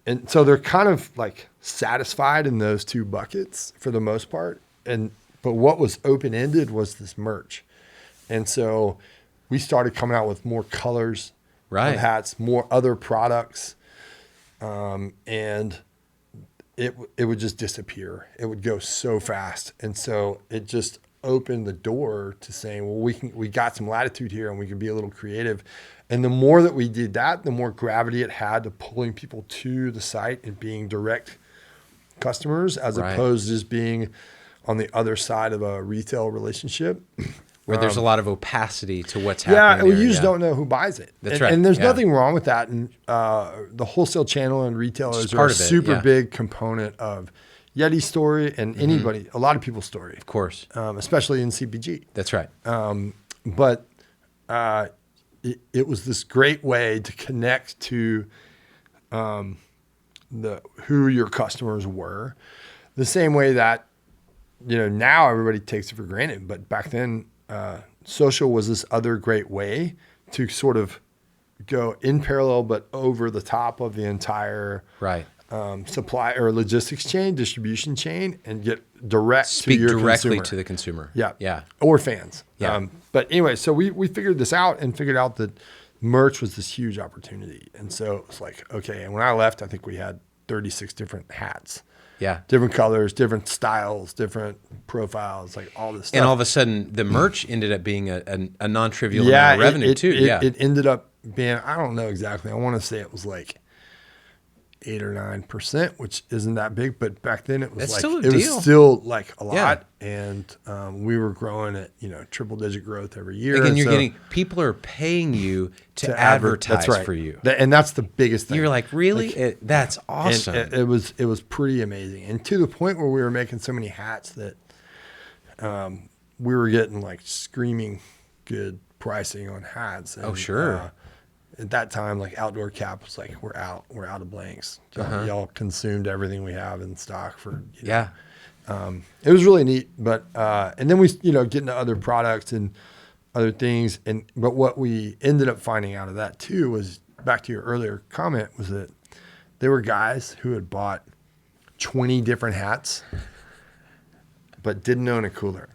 And so they're kind of like satisfied in those two buckets for the most part. But what was open-ended was this merch. And so we started coming out with more colors of hats, more other products. And it would just disappear. It would go so fast. And so it just opened the door to saying, well, we got some latitude here and we can be a little creative. And the more that we did that, the more gravity it had to pulling people to the site and being direct customers as opposed to just being on the other side of a retail relationship. Where there's a lot of opacity to what's happening. Yeah, you just don't know who buys it. That's right. And there's nothing wrong with that. And the wholesale channel and retailers are a super big component of Yeti's story and a lot of people's story. Of course. Especially in CPG. That's right. But it was this great way to connect to who your customers were. The same way that, now everybody takes it for granted. But back then, social was this other great way to sort of go in parallel, but over the top of the entire supply or logistics chain, distribution chain, and get Speak to your directly consumer. to the consumer. Yeah. Or fans. Yeah. But anyway, so we figured this out and figured out that merch was this huge opportunity. And so it was like, okay. And when I left, I think we had 36 different hats. Yeah. Different colors, different styles, different profiles, like all this stuff. And all of a sudden, the merch ended up being a non-trivial amount of revenue too. It ended up being, I don't know exactly. I want to say it was like 8 or 9%, which isn't that big, but back then it was was still like a lot. And we were growing at, triple digit growth every year. Again, people are paying you to advertise for you. And that's the biggest thing. You're like, really? That's awesome. And it was pretty amazing. And to the point where we were making so many hats that we were getting like screaming good pricing on hats. And, sure. At that time, like Outdoor Cap was like, we're out of blanks. Y'all consumed everything we have in stock for, it was really neat. But, and then we, get into other products and other things. But what we ended up finding out of that too was, back to your earlier comment, was that there were guys who had bought 20 different hats, but didn't own a cooler.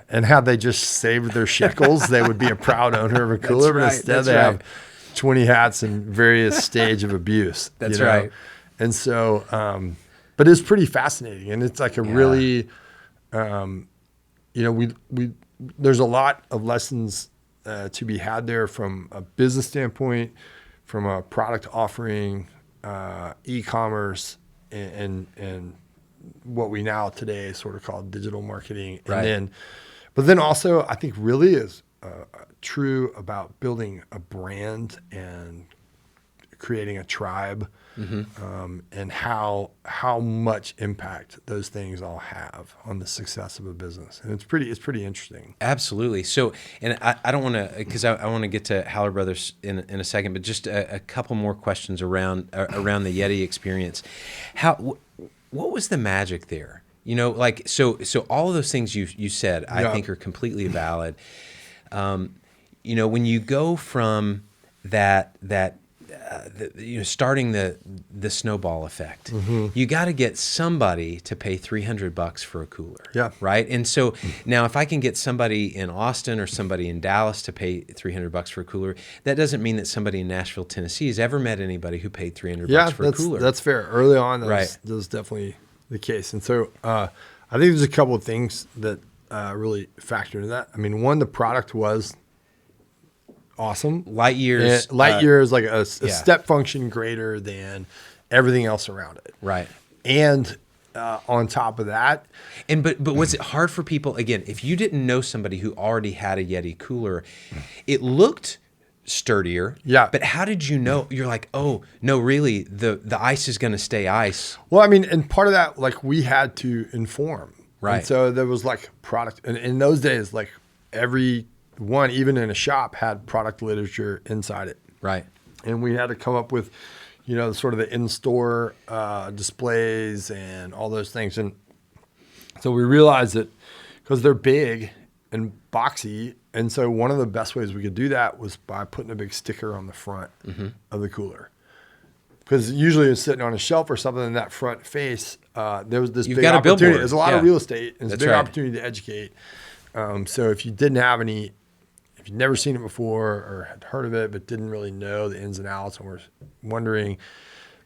And had they just saved their shekels, they would be a proud owner of a cooler. But instead they have 20 hats in various stage of abuse. That's right. And so, but it's pretty fascinating. And it's like a really, there's a lot of lessons to be had there from a business standpoint, from a product offering, e-commerce, and what we now today sort of call digital marketing. And but then also I think really is true about building a brand and creating a tribe, and how much impact those things all have on the success of a business. And it's pretty interesting. Absolutely. So, and I don't want to, because I want to get to Howler Brothers in a second, but just a couple more questions around the Yeti experience. What was the magic there? You know, like so all of those things you said, I Yeah. think are completely valid. You know, when you go from that you know, starting the snowball effect, you got to get somebody to pay $300 for a cooler. Yeah. Right. And so now if I can get somebody in Austin or somebody in Dallas to pay $300 for a cooler, that doesn't mean that somebody in Nashville, Tennessee has ever met anybody who paid $300 for a cooler. That's fair. Early on, Right. that was definitely the case. And so I think there's a couple of things that really factor into that. I mean, one, the product was awesome. Light years. And light years, like a yeah. step function greater than everything else around it. Right. And on top of that, And but was it hard for people, again, if you didn't know somebody who already had a Yeti cooler, it looked sturdier. Yeah. But how did you know? You're like, oh no, really, the ice is going to stay ice. well, I mean, and part of that, like we had to inform. Right. And so there was like product, and in those days, like every one, even in a shop, had product literature inside it. Right. And we had to come up with, you know, sort of the in-store displays and all those things. And so we realized that because they're big and boxy, and so one of the best ways we could do that was by putting a big sticker on the front of the cooler. Because usually it's sitting on a shelf or something in that front face. There was this You've big got a opportunity. billboard. There's a lot of Yeah. real estate, and it's That's a big right. opportunity to educate. So if you didn't have any, if you'd never seen it before or had heard of it but didn't really know the ins and outs and were wondering.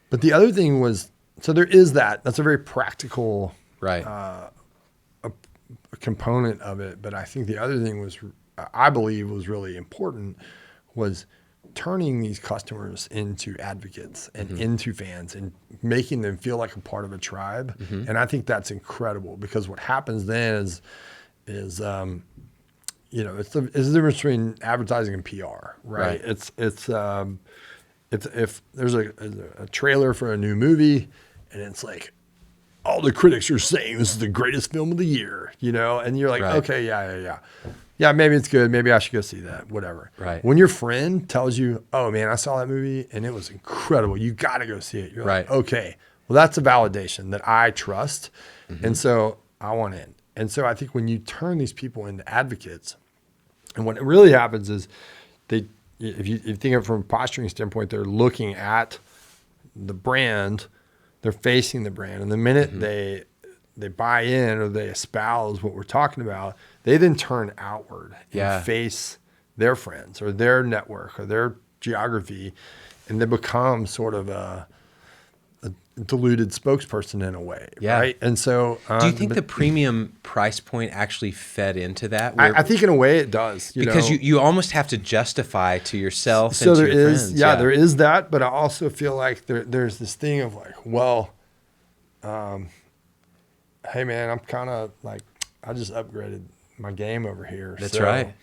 But the other thing was, so there is that. That's a very practical Right. a component of it. But I think the other thing was, I believe was really important, was turning these customers into advocates and into fans and making them feel like a part of a tribe. And I think that's incredible, because what happens then is you know, it's the difference between advertising and PR, right? It's if there's a trailer for a new movie and it's like, all the critics are saying this is the greatest film of the year, you know, and you're like, Right. okay, yeah, maybe it's good, maybe I should go see that, whatever. Right. When your friend tells you, oh man, I saw that movie and it was incredible, you got to go see it. You're Right. like, okay, well, that's a validation that I trust, and so I want in. And so I think when you turn these people into advocates, and what really happens is if you think of it from a posturing standpoint, they're looking at the brand, they're facing the brand. And the minute they buy in or they espouse what we're talking about, they then turn outward and face their friends or their network or their geography, and they become sort of a diluted spokesperson in a way, right? And so, do you think the premium price point actually fed into that? I think in a way it does, because you almost have to justify to yourself so and to there your is, friends. there is that, but I also feel like there's this thing of like, well, hey man, I'm kind of like, I just upgraded my game over here. That's right.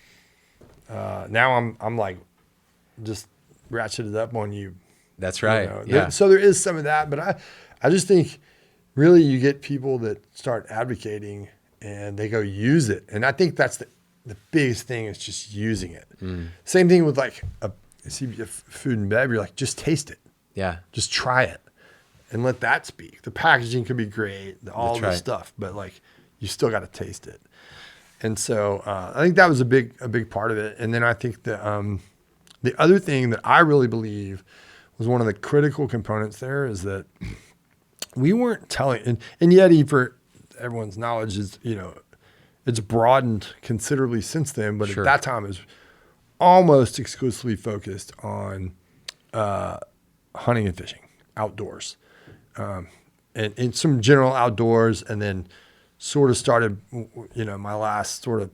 Now I'm like, just ratcheted up on you. That's right. You know? So there is some of that, but I just think really you get people that start advocating and they go use it. And I think that's the biggest thing, is just using it. Same thing with like food and bev. You're like, just taste it. Yeah. Just try it and let that speak. The packaging could be great, all That's the right. stuff, but like you still got to taste it. And so I think that was a big part of it. And then I think the other thing that I really believe was one of the critical components there is that we weren't telling, and Yeti, for everyone's knowledge, is, you know, it's broadened considerably since then, but Sure. at that time it was almost exclusively focused on hunting and fishing, outdoors, and some general outdoors, and then sort of started, you know, my last sort of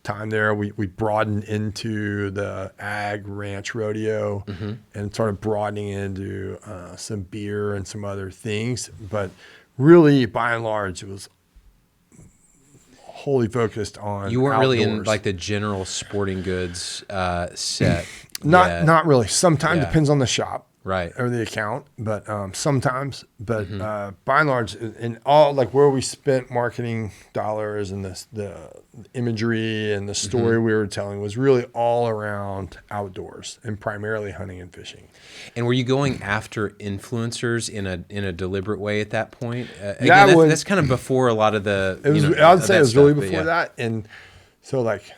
time there, we broadened into the ag ranch rodeo and started broadening into some beer and some other things. But really, by and large, it was wholly focused on You weren't really in outdoors. like the general sporting goods set. Not really. Sometimes Yeah. depends on the shop. Right. or the account, but sometimes. But by and large, in all like where we spent marketing dollars and the imagery and the story we were telling was really all around outdoors and primarily hunting and fishing. And were you going after influencers in a deliberate way at that point? Yeah, Again, that's kind of before a lot of the. It was. I would say it was really before that, and so like.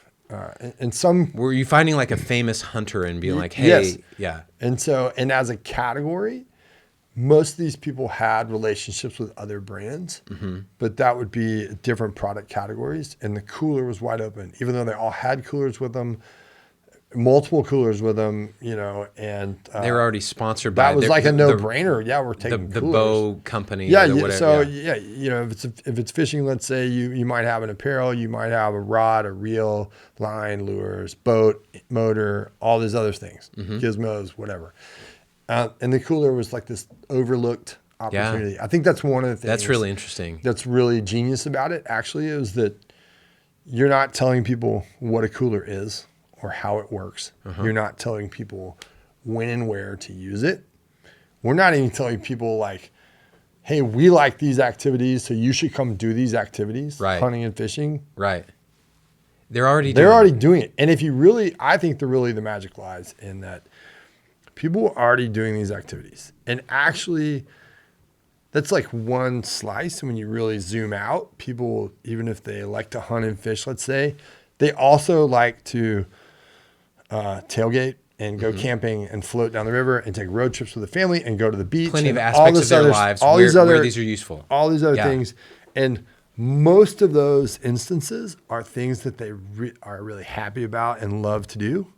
And some were you finding like a famous hunter and being like, hey, yes. yeah. And so, and as a category, most of these people had relationships with other brands, but that would be different product categories. And the cooler was wide open, even though they all had coolers with them, multiple coolers with them, you know, and they were already sponsored by. That was like a no-brainer. Yeah, we're taking the coolers. bow company. Yeah, or whatever. So yeah, you know, if it's fishing, let's say you might have an apparel, you might have a rod, a reel, line, lures, boat, motor, all these other things, gizmos, whatever. And the cooler was like this overlooked opportunity. I think that's one of the things. That's really interesting. That's really genius about it. Actually, is that you're not telling people what a cooler is or how it works. You're not telling people when and where to use it. We're not even telling people like, hey, we like these activities, so you should come do these activities, hunting and fishing. Right. They're already doing it. And if you really, I think the magic lies in that people are already doing these activities. And actually, that's like one slice. And when you really zoom out, people, even if they like to hunt and fish, let's say, they also like to tailgate and go camping and float down the river and take road trips with the family and go to the beach. Plenty of aspects of their lives where these are useful. All these other things. And most of those instances are things that they are really happy about and love to do.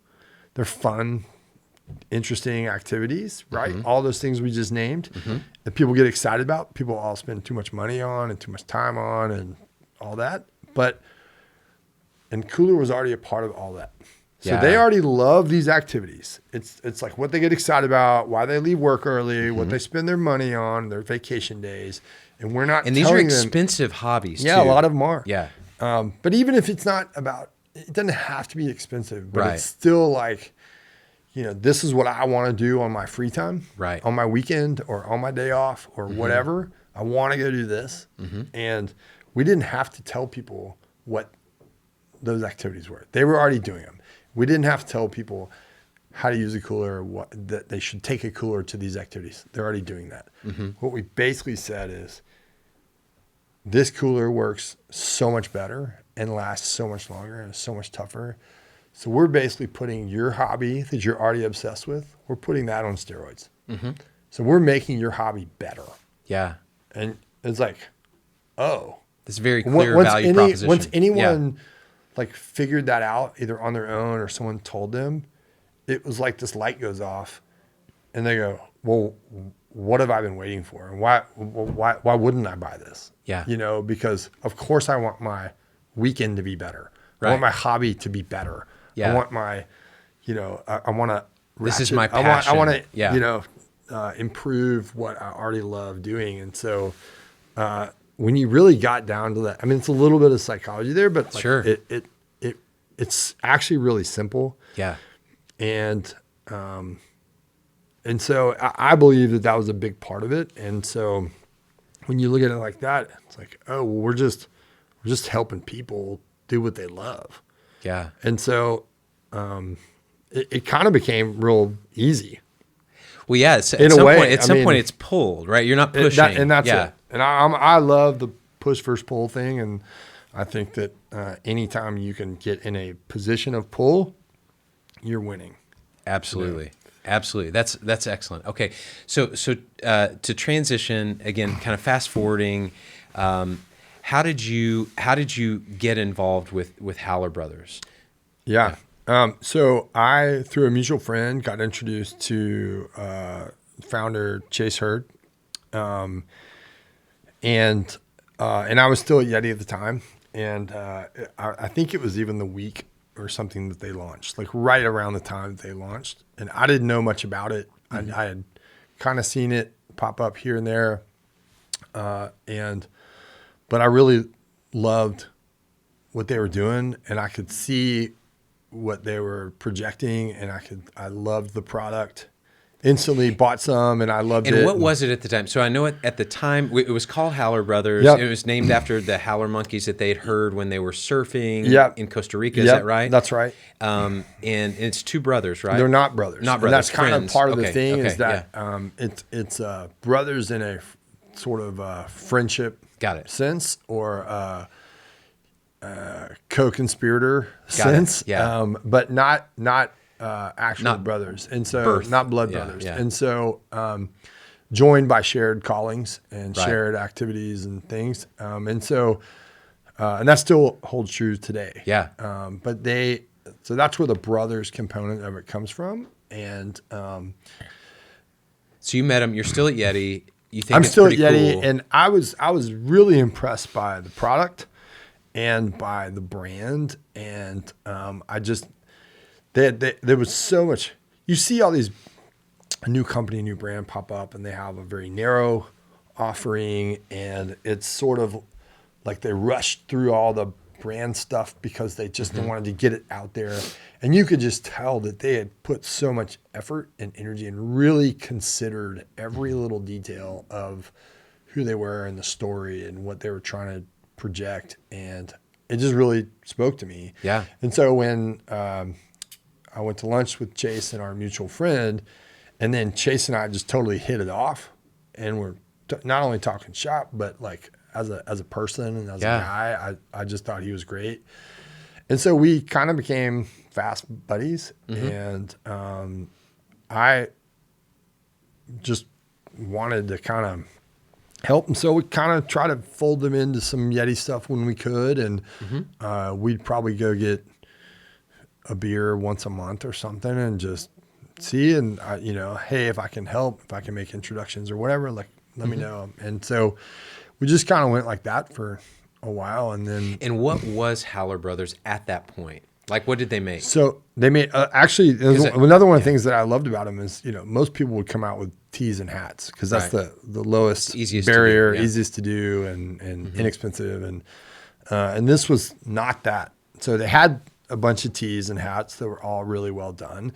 They're fun, interesting activities, right? All those things we just named that people get excited about. People all spend too much money on and too much time on and all that. And cooler was already a part of all that. So they already love these activities. It's like what they get excited about, why they leave work early, what they spend their money on, their vacation days. And we're not and these are expensive hobbies too. Yeah, a lot of them are. Yeah. But even if it's not about, it doesn't have to be expensive, but it's still like, you know, this is what I want to do on my free time, on my weekend or on my day off or whatever. I want to go do this. And we didn't have to tell people what those activities were. They were already doing them. We didn't have to tell people how to use a cooler or that they should take a cooler to these activities. They're already doing that. What we basically said is this cooler works so much better and lasts so much longer and is so much tougher. So we're basically putting your hobby that you're already obsessed with, we're putting that on steroids. So we're making your hobby better. Yeah. And it's like, oh. This very clear value proposition. Once anyone like figured that out either on their own or someone told them, it was like this light goes off and they go, well, what have I been waiting for? And why wouldn't I buy this? Yeah. You know, because of course I want my weekend to be better. I want my hobby to be better. Yeah. I want my, you know, I want to. This is my passion. I want to, you know, improve what I already love doing. And so, when you really got down to that, I mean, it's a little bit of psychology there, but like it's actually really simple. Yeah. And so I believe that was a big part of it. And so when you look at it like that, it's like, oh, well, we're just helping people do what they love. Yeah. And so it kind of became real easy. Well, yeah. At some point, it's pulled, right? You're not pushing. And that's it. And I love the push versus pull thing. And I think that anytime you can get in a position of pull, you're winning. Absolutely. Yeah. Absolutely. That's excellent. Okay. So to transition again, kind of fast forwarding, how did you get involved with Howler Brothers? Yeah. So I, through a mutual friend, got introduced to founder Chase Hurd. And I was still at Yeti at the time. And I think it was even the week or something that they launched, like right around the time that they launched. And I didn't know much about it. I had kind of seen it pop up here and there. But I really loved what they were doing, and I could see what they were projecting, and I loved the product. instantly bought some, and I loved it. And what was it at the time? So I know at the time it was called Howler Brothers. Yep. It was named after the howler monkeys that they'd heard when they were surfing Yep. in Costa Rica. Is that right? That's right. And it's two brothers, right? They're not brothers. Not And brothers. that's kind of part of the Okay, thing okay, is that it's brothers in a sort of friendship Got it. sense, or co-conspirator Got it. sense, Yeah. but not actual Not brothers, and so birth. not blood Yeah, brothers, yeah. and so joined by shared callings and Right. shared activities and things, and so and that still holds true today. Yeah. But so that's where the brothers component of it comes from, and So you met him. You're still at Yeti. You think I'm it's still at pretty Yeti, cool. and I was really impressed by the product and by the brand, and I just there was so much. You see all these a new company, new brand pop up, and they have a very narrow offering, and it's sort of like they rushed through all the brand stuff because they just wanted to get it out there. And you could just tell that they had put so much effort and energy and really considered every little detail of who they were and the story and what they were trying to project. And it just really spoke to me. Yeah. And so when I went to lunch with Chase and our mutual friend, and then Chase and I just totally hit it off, and we're not only talking shop, but like as a person and as a guy, I just thought he was great. And so we kind of became fast buddies, and I just wanted to kind of help. And so we kind of try to fold them into some Yeti stuff when we could, and we'd probably go get a beer once a month or something and just see, and hey, if I can help, if I can make introductions or whatever, like let me know. And so we just kind of went like that for a while, and then. And what was Howler Brothers at that point? Like, what did they make? So they made actually another one of the things that I loved about them is most people would come out with tees and hats because that's the lowest easiest barrier, to do, easiest to do, and inexpensive, and this was not that. So they had a bunch of tees and hats that were all really well done,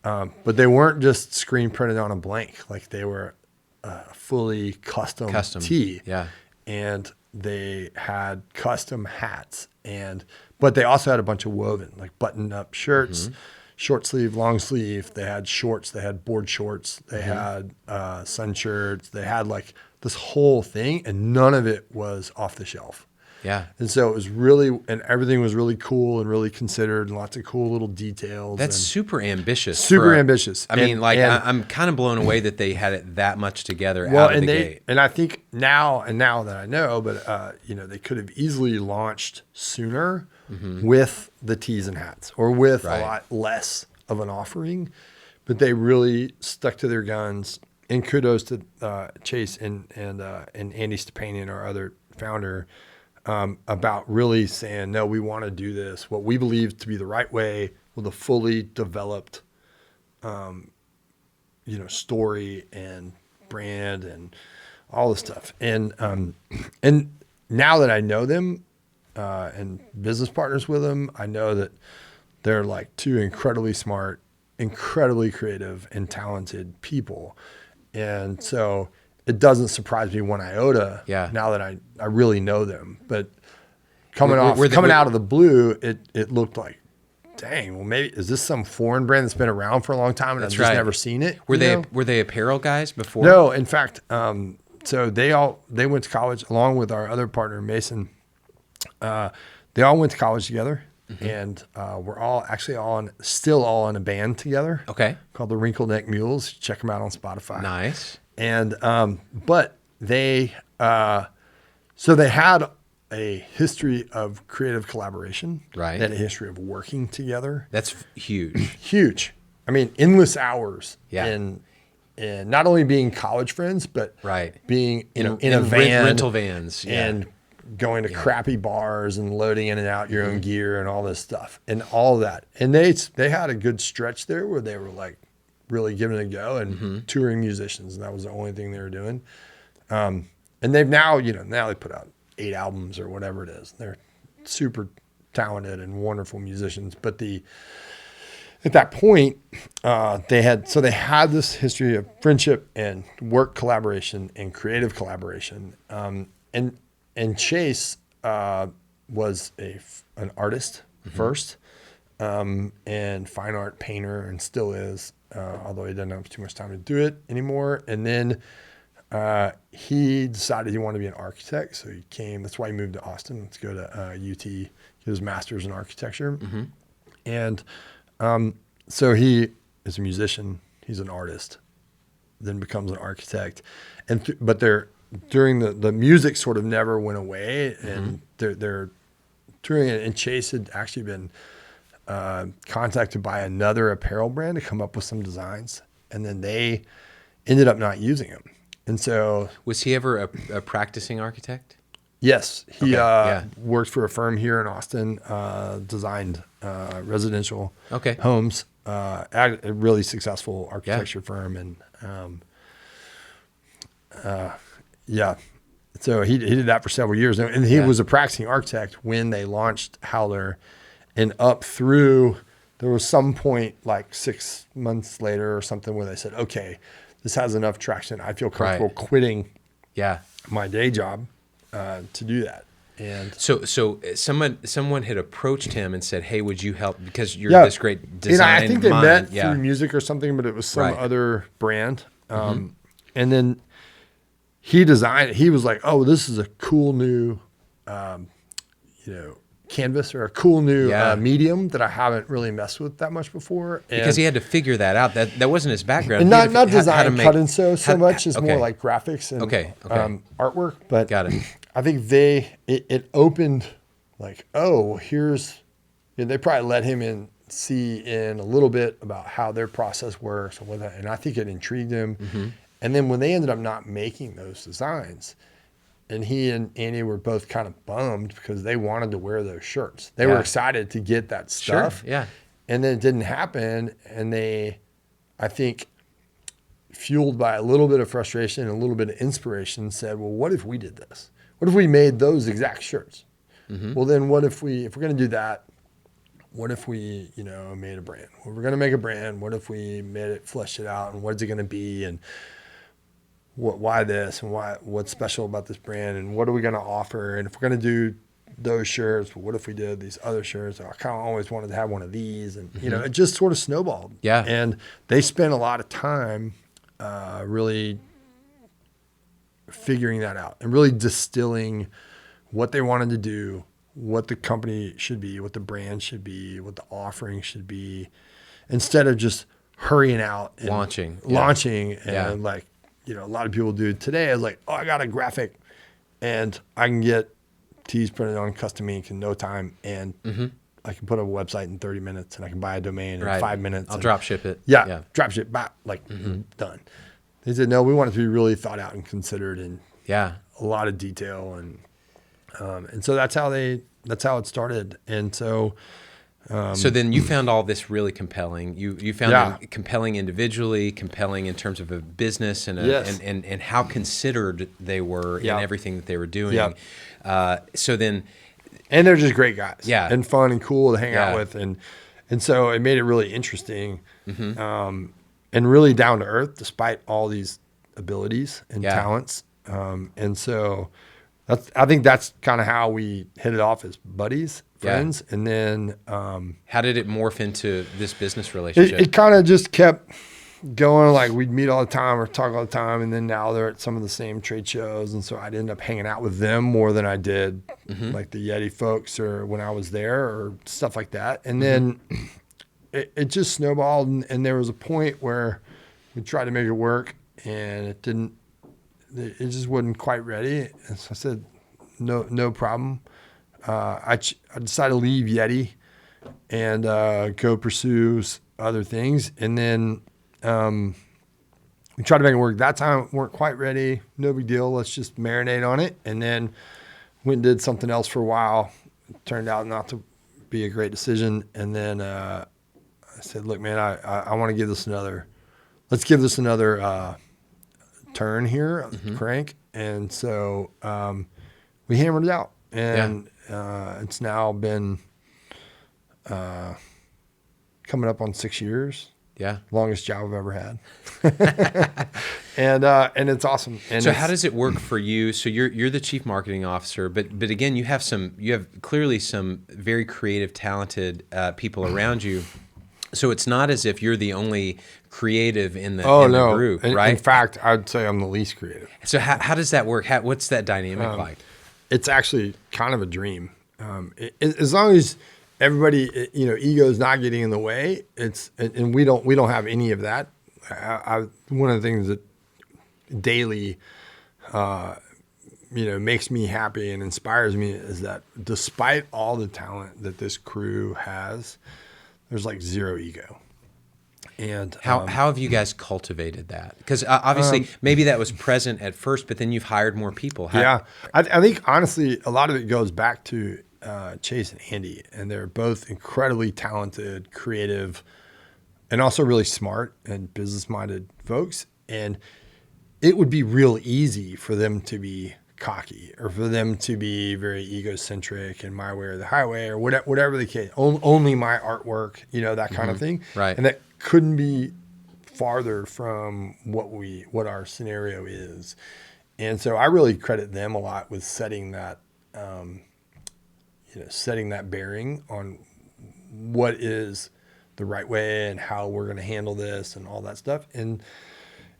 but they weren't just screen printed on a blank. Like they were fully custom tee, and they had custom hats, but they also had a bunch of woven, like button-up shirts, short sleeve, long sleeve. They had shorts. They had board shorts. They had sun shirts. They had like this whole thing, and none of it was off the shelf. Yeah. And so it was really, and everything was really cool and really considered, and lots of cool little details. That's super ambitious. Super ambitious. I mean, I'm kind of blown away that they had it that much together out of the gate. And I think now that I know, but they could have easily launched sooner with the tees and hats, or with a lot less of an offering, but they really stuck to their guns. And kudos to Chase and Andy Stepanian, our other founder, about really saying, no, we want to do this, what we believe to be the right way, with a fully developed, story and brand and all this stuff. And now that I know them, and business partners with them, I know that they're like two incredibly smart, incredibly creative and talented people. And so it doesn't surprise me one iota now that I really know them. But coming out of the blue, it looked like, dang, well, maybe is this some foreign brand that's been around for a long time and I've just never seen it? Were they apparel guys before? No, in fact, so they went to college along with our other partner Mason. They all went to college together, and we're all actually still all in a band together. Okay, called the Wrinkle Neck Mules. Check them out on Spotify. Nice. And but they so they had a history of creative collaboration, right? They had a history of working together. That's huge. Huge. I mean, endless hours. Yeah. And not only being college friends, but being in a van, rental vans, and going to crappy bars and loading in and out your own gear and all this stuff and all of that. And they had a good stretch there where they were like really giving it a go and touring musicians, and that was the only thing they were doing. And they've now they put out 8 albums or whatever it is. They're super talented and wonderful musicians. But at that point, they had this history of friendship and work collaboration and creative collaboration. And Chase was an artist first, and fine art painter, and still is, although he doesn't have too much time to do it anymore. And then he decided he wanted to be an architect, so he came. That's why he moved to Austin to go to UT, get his master's in architecture. And so he is a musician. He's an artist, then becomes an architect. But during the music sort of never went away, and they're touring it. And Chase had actually been contacted by another apparel brand to come up with some designs, and then they ended up not using him. And so, was he ever a practicing architect? Yes, he worked for a firm here in Austin, designed residential homes, a really successful architecture firm, and so he did that for several years, and he was a practicing architect when they launched Howler, and up through, there was some point like 6 months later or something where they said, okay, this has enough traction. I feel comfortable quitting my day job to do that. And so someone had approached him and said, "Hey, would you help? Because you're this great design." I think they met through music or something, but it was some other brand. And then he designed it. He was like, "Oh, this is a cool new, canvas, or a cool new medium that I haven't really messed with that much before." And because he had to figure that out. That wasn't his background. And not design, cut and sew so much. It's more like graphics and artwork. But got it. I think it opened like, oh, they probably let him in, see in a little bit about how their process works and whatnot. And I think it intrigued him. And then when they ended up not making those designs, and he and Andy were both kind of bummed because they wanted to wear those shirts. They were excited to get that stuff. Sure, yeah. And then it didn't happen. And they, I think, fueled by a little bit of frustration and a little bit of inspiration, said, well, what if we did this? What if we made those exact shirts? Well, then what if we're going to do that, what if we, made a brand? Well, we're going to make a brand. What if we made it, fleshed it out, and what is it going to be? And why this, and what's special about this brand, and what are we going to offer? And if we're going to do those shirts, well, what if we did these other shirts? I kind of always wanted to have one of these, and it just sort of snowballed. Yeah. And they spent a lot of time really figuring that out and really distilling what they wanted to do, what the company should be, what the brand should be, what the offering should be, instead of just hurrying out and launching and like, a lot of people do today is like, oh, I got a graphic and I can get tees printed on custom ink in no time, and I can put a website in 30 minutes, and I can buy a domain in 5 minutes. I'll drop ship it. Yeah. Drop ship, done. They said, no, we want it to be really thought out and considered, and a lot of detail, and so that's how it started. And so so then you found all this really compelling. You found them compelling individually, compelling in terms of a business, and how considered they were in everything that they were doing. So then, and they're just great guys, and fun and cool to hang out with, and so it made it really interesting, and really down to earth, despite all these abilities and talents. And so I think that's kind of how we hit it off as buddies, friends. And then how did it morph into this business relationship? It kind of just kept going. Like, we'd meet all the time or talk all the time, and then now they're at some of the same trade shows, and so I'd end up hanging out with them more than I did like the Yeti folks or when I was there or stuff like that. And then it just snowballed, and there was a point where we tried to make it work, and it just wasn't quite ready. And so I said, no problem. I decided to leave Yeti and go pursue other things. And then we tried to make it work. That time weren't quite ready. No big deal. Let's just marinate on it. And then went and did something else for a while. It turned out not to be a great decision. And then I said, look, man, I want to give this let's give this another turn here, crank. And so we hammered it out, and it's now been coming up on 6 years. Yeah. Longest job I've ever had. And it's awesome. And so how does it work for you? So you're the chief marketing officer, but again, you have clearly some very creative, talented people around you. So it's not as if you're the only creative in the group, right? In fact, I'd say I'm the least creative. So how does that work? What's that dynamic like? It's actually kind of a dream. As long as everybody, ego is not getting in the way. And we don't have any of that. One of the things that daily, makes me happy and inspires me is that despite all the talent that this crew has, there's like zero ego. And how have you guys cultivated that? Because obviously maybe that was present at first, but then you've hired more people. I think honestly, a lot of it goes back to Chase and Andy, and they're both incredibly talented, creative, and also really smart and business-minded folks. And it would be real easy for them to be cocky or for them to be very egocentric and my way or the highway or whatever the case. Only my artwork, that kind of thing. Right. And that couldn't be farther from what our scenario is. And so I really credit them a lot with setting that bearing on what is the right way and how we're going to handle this and all that stuff.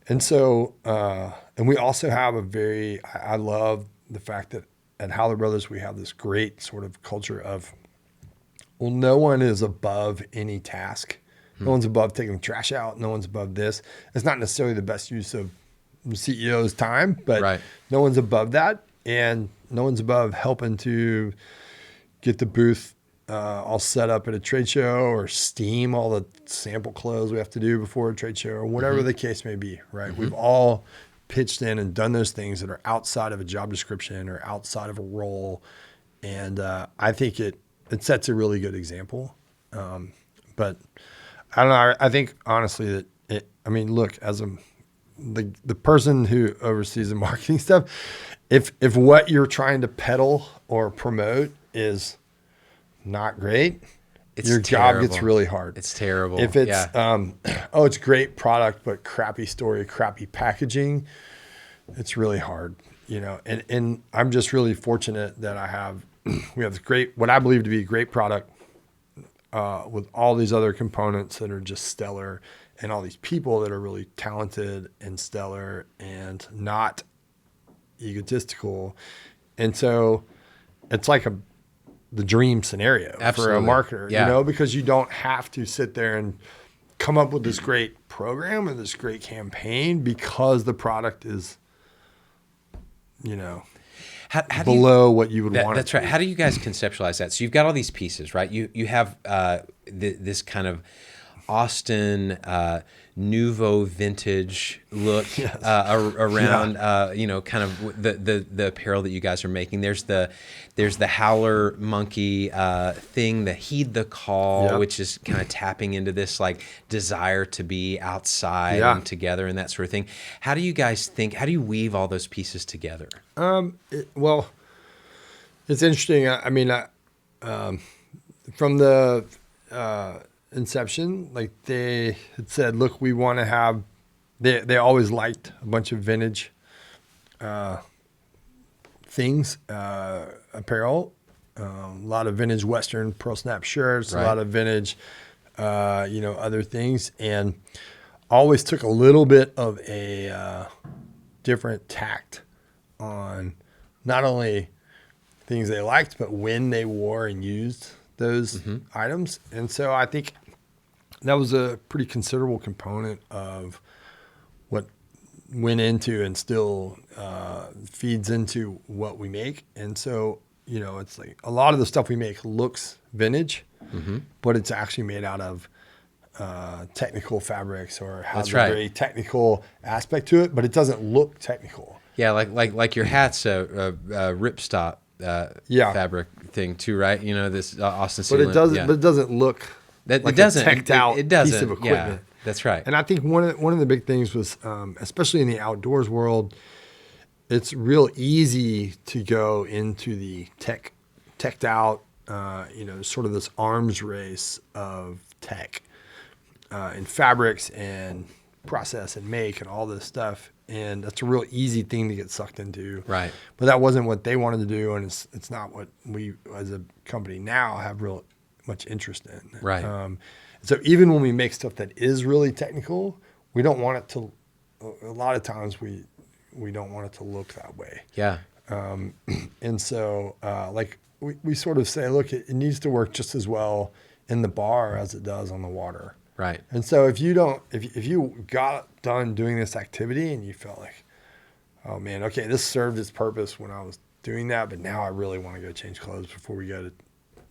And so we also have I love the fact that at Howler Brothers, we have this great sort of culture of, no one is above any task. No one's above taking the trash out. No one's above this. It's not necessarily the best use of the CEO's time, but no one's above that. And no one's above helping to get the booth all set up at a trade show or steam all the sample clothes we have to do before a trade show or whatever the case may be, right? We've all pitched in and done those things that are outside of a job description or outside of a role. And I think it sets a really good example. But I don't know. I think honestly that look, as the person who oversees the marketing stuff, if what you're trying to peddle or promote is not great, your job gets really hard. It's terrible. If it's it's great product but crappy story, crappy packaging, it's really hard, And I'm just really fortunate that we have this great, what I believe to be a great product, with all these other components that are just stellar, and all these people that are really talented and stellar and not egotistical. And so it's like the dream scenario for a marketer, because you don't have to sit there and come up with this great program or this great campaign because the product is, below what you would want. That's right. How do you guys conceptualize that? So you've got all these pieces, right? You have this kind of Austin nouveau vintage look around kind of the apparel that you guys are making. There's the Howler monkey thing, the heed the call, which is kind of tapping into this like desire to be outside and together and that sort of thing. How do you guys think? How do you weave all those pieces together? Well, it's interesting. From the inception, like they had said, look, we want to have, they always liked a bunch of vintage things, apparel, a lot of vintage Western pearl snap shirts, a lot of vintage, other things, and always took a little bit of a different tact on not only things they liked, but when they wore and used those items. And so I think that was a pretty considerable component of what went into and still feeds into what we make. And so, it's like a lot of the stuff we make looks vintage, but it's actually made out of technical fabrics or has a very technical aspect to it, but it doesn't look technical. Yeah, like your hat's a ripstop fabric thing too, right? This Austin sealant. But it doesn't look like a teched out piece of equipment. Yeah, that's right. And I think one of the big things was, especially in the outdoors world, it's real easy to go into the teched out, sort of this arms race of tech. in fabrics and process and make and all this stuff. And that's a real easy thing to get sucked into. Right. But that wasn't what they wanted to do. And it's not what we as a company now have real much interest in. Right. So even when we make stuff that is really technical, we don't want it to, a lot of times we don't want it to look that way. Yeah. And so like we sort of say, look, it needs to work just as well in the bar as it does on the water. Right. And so if you got done doing this activity and you felt like, oh man, okay, this served its purpose when I was doing that, but now I really want to go change clothes before we go to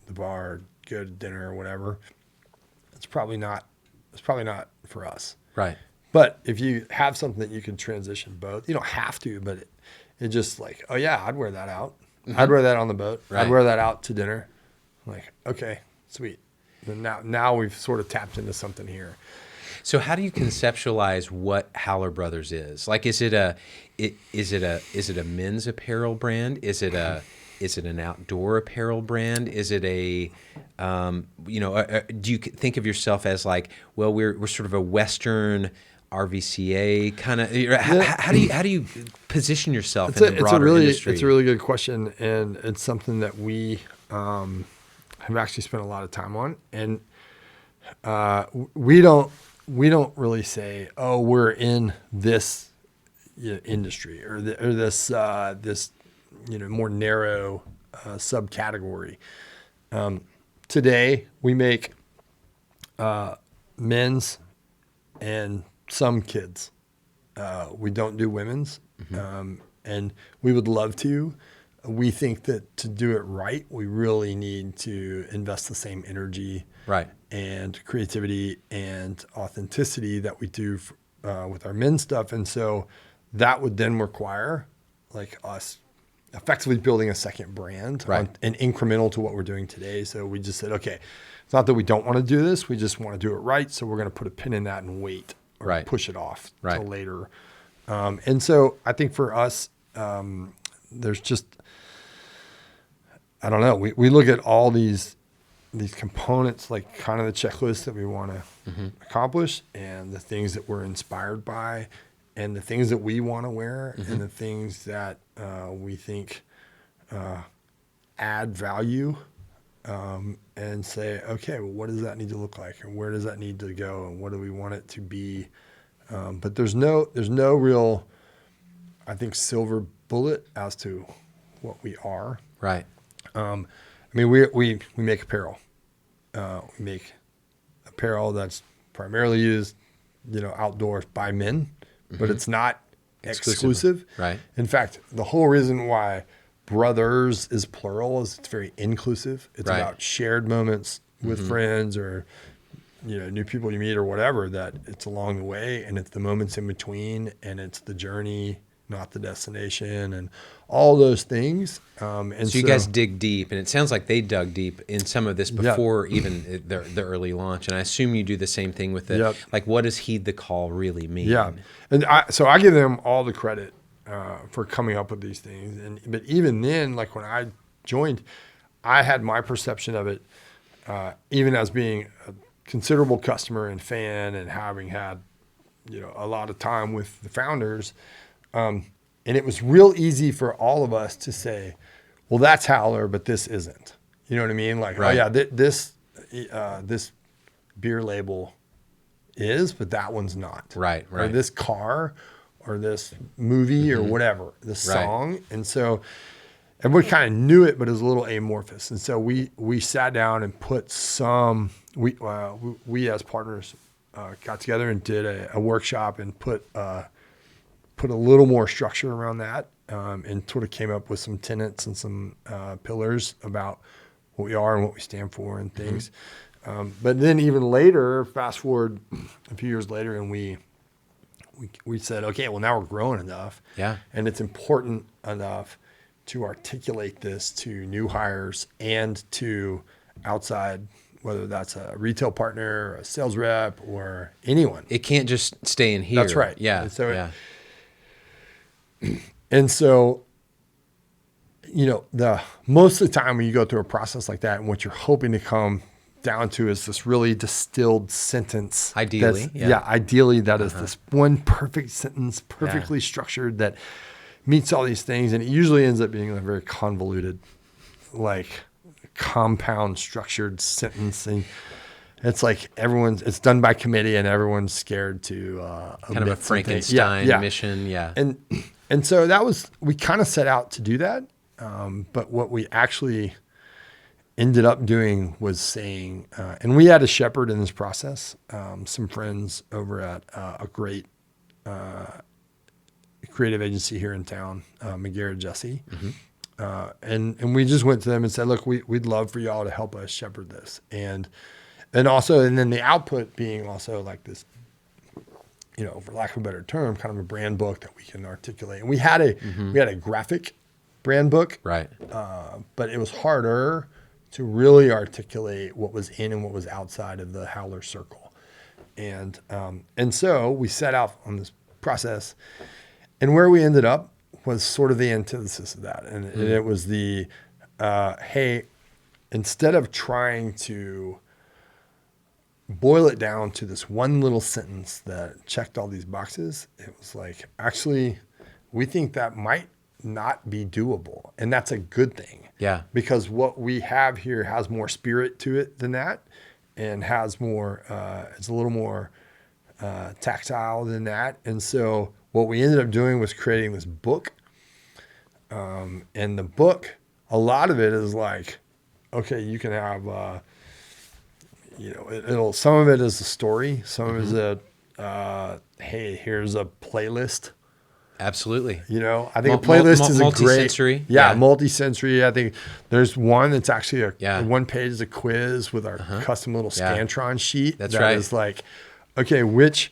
the bar or go to dinner or whatever, it's probably not for us. Right. But if you have something that you can transition both, you don't have to, but it just like, oh yeah, I'd wear that out. Mm-hmm. I'd wear that on the boat. Right. I'd wear that out to dinner. I'm like, okay, sweet. And now we've sort of tapped into something here. So how do you conceptualize what Howler Brothers is? Like, is it a men's apparel brand? Is it an outdoor apparel brand? Is it a, do you think of yourself as like, well, we're sort of a Western RVCA kind of? How do you position yourself in the broader industry? It's a really good question, and it's something that we have actually spent a lot of time on, and we don't really say, oh, we're in this industry or this more narrow subcategory. Today we make men's and some kids. We don't do women's, and we would love to. We think that to do it right, we really need to invest the same energy, right, and creativity and authenticity that we do with our men's stuff. And so that would then require like us effectively building a second brand, right, and incremental to what we're doing today. So we just said, okay, it's not that we don't want to do this, we just want to do it right. So we're going to put a pin in that and wait, or right, push it off right, till later. And so I think for us, there's just, I don't know. We look at all these components, like kind of the checklist that we want to accomplish, and the things that we're inspired by, and the things that we want to wear, and the things that we think add value, and say, okay, well, what does that need to look like, and where does that need to go, and what do we want it to be? But there's no real, I think, silver bullet as to what we are. Right. I mean, we make apparel. We make apparel that's primarily used, outdoors by men, but it's not exclusive. Right. In fact, the whole reason why brothers is plural is it's very inclusive. It's right, about shared moments with friends or, new people you meet or whatever, that it's along the way, and it's the moments in between, and it's the journey, not the destination, and all those things. And so you guys dig deep, and it sounds like they dug deep in some of this before even the early launch. And I assume you do the same thing with it. Like, what does heed the call really mean? Yeah, and so I give them all the credit for coming up with these things. But even then, like when I joined, I had my perception of it, even as being a considerable customer and fan, and having had a lot of time with the founders. And it was real easy for all of us to say, well, that's Howler, but this isn't. You know what I mean? Like, right, oh yeah, this beer label is, but that one's not. Right. Or this car, or this movie, or whatever, this song. Right. And so everybody kind of knew it, but it was a little amorphous. And so we sat down and put we as partners got together and did a workshop and put a little more structure around that, and sort of came up with some tenets and some pillars about what we are and what we stand for and things. But then even later, fast forward a few years later, and we said, okay, well, now we're growing enough. Yeah. And it's important enough to articulate this to new hires and to outside, whether that's a retail partner, or a sales rep, or anyone. It can't just stay in here. That's right. Yeah. And so, most of the time when you go through a process like that, and what you're hoping to come down to is this really distilled sentence. Ideally, ideally that is this one perfect sentence, perfectly structured, that meets all these things. And it usually ends up being a very convoluted, like compound structured sentence. And it's like it's done by committee and everyone's scared to kind of a Frankenstein mission. Yeah. And so we kind of set out to do that. But what we actually ended up doing was saying, and we had a shepherd in this process, some friends over at a great creative agency here in town, McGarrett Jesse. And we just went to them and said, look, we'd love for y'all to help us shepherd this. And then the output being also like this, for lack of a better term, kind of a brand book that we can articulate. And we had a graphic brand book, right? But it was harder to really articulate what was in and what was outside of the Howler circle. And so we set out on this process, and where we ended up was sort of the antithesis of that. And it was hey, instead of trying to boil it down to this one little sentence that checked all these boxes, it was like, actually, we think that might not be doable. And that's a good thing. Yeah. Because what we have here has more spirit to it than that, and has more, it's a little more tactile than that. And so what we ended up doing was creating this book. And the book, a lot of it is like, okay, you can have, some of it is a story. Some of it is hey, here's a playlist. Absolutely. I think a playlist is a great, multi-sensory. Multi-sensory. I think there's one that's actually one page is a quiz with our custom little Scantron sheet. That's right. Is like, okay, which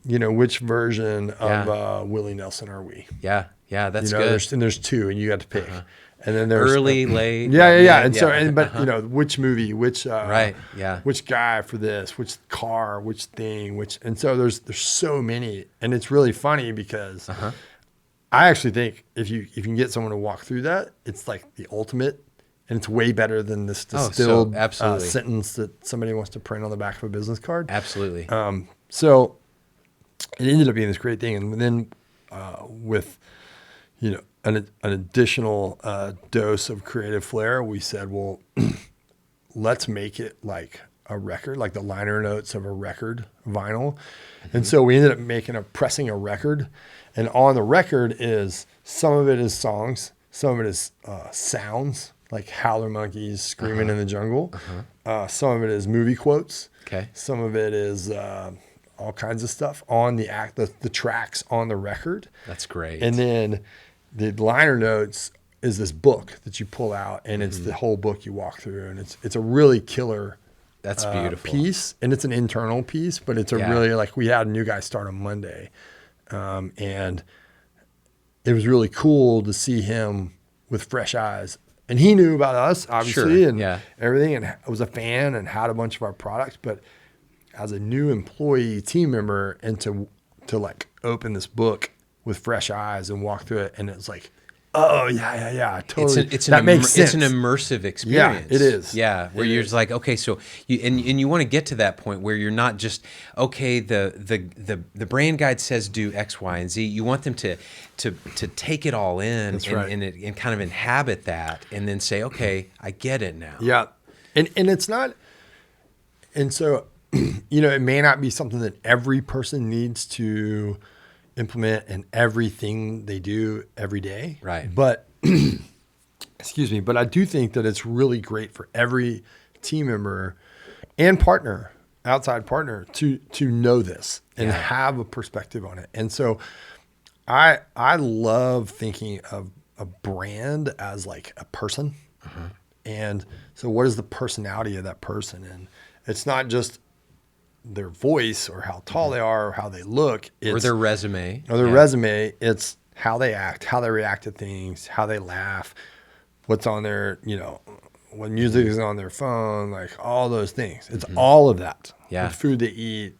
version of Willie Nelson are we? Yeah. Yeah. That's good. There's two, and you got to pick. And then there's early, late. Which movie, which which guy for this, which car, which thing, and so there's so many, and it's really funny because I actually think if you can get someone to walk through that, it's like the ultimate, and it's way better than this distilled sentence that somebody wants to print on the back of a business card. Absolutely. So it ended up being this great thing, and then with an additional dose of creative flair, we said, well, let's make it like a record, like the liner notes of a record vinyl. And so we ended up pressing a record, and on the record is, some of it is songs, some of it is sounds, like howler monkeys screaming in the jungle. Some of it is movie quotes. Okay. Some of it is all kinds of stuff on the tracks on the record. That's great. And then the liner notes is this book that you pull out, and it's the whole book you walk through, and it's a really killer That's beautiful piece, and it's an internal piece, but it's a really, like, we had a new guy start on Monday, and it was really cool to see him with fresh eyes, and he knew about us obviously, and everything, and was a fan and had a bunch of our products, but as a new employee team member, and to like open this book with fresh eyes and walk through it, and it's like, oh yeah, totally. Makes sense. It's an immersive experience. Yeah, it is. Yeah, where you're just like, okay, so you want to get to that point where you're not just, okay, the brand guide says do X, Y, and Z. You want them to take it all in and kind of inhabit that, and then say, okay, I get it now. Yeah, and it's not, and so it may not be something that every person needs to implement in everything they do every day. Right. But, excuse me, but I do think that it's really great for every team member and partner, outside partner, to know this and have a perspective on it. And so I love thinking of a brand as like a person. And so what is the personality of that person? And it's not just their voice or how tall they are or how they look. Or their resume. Resume. It's how they act, how they react to things, how they laugh, what's on their, what music is on their phone, like all those things. It's all of that. Yeah. The food they eat,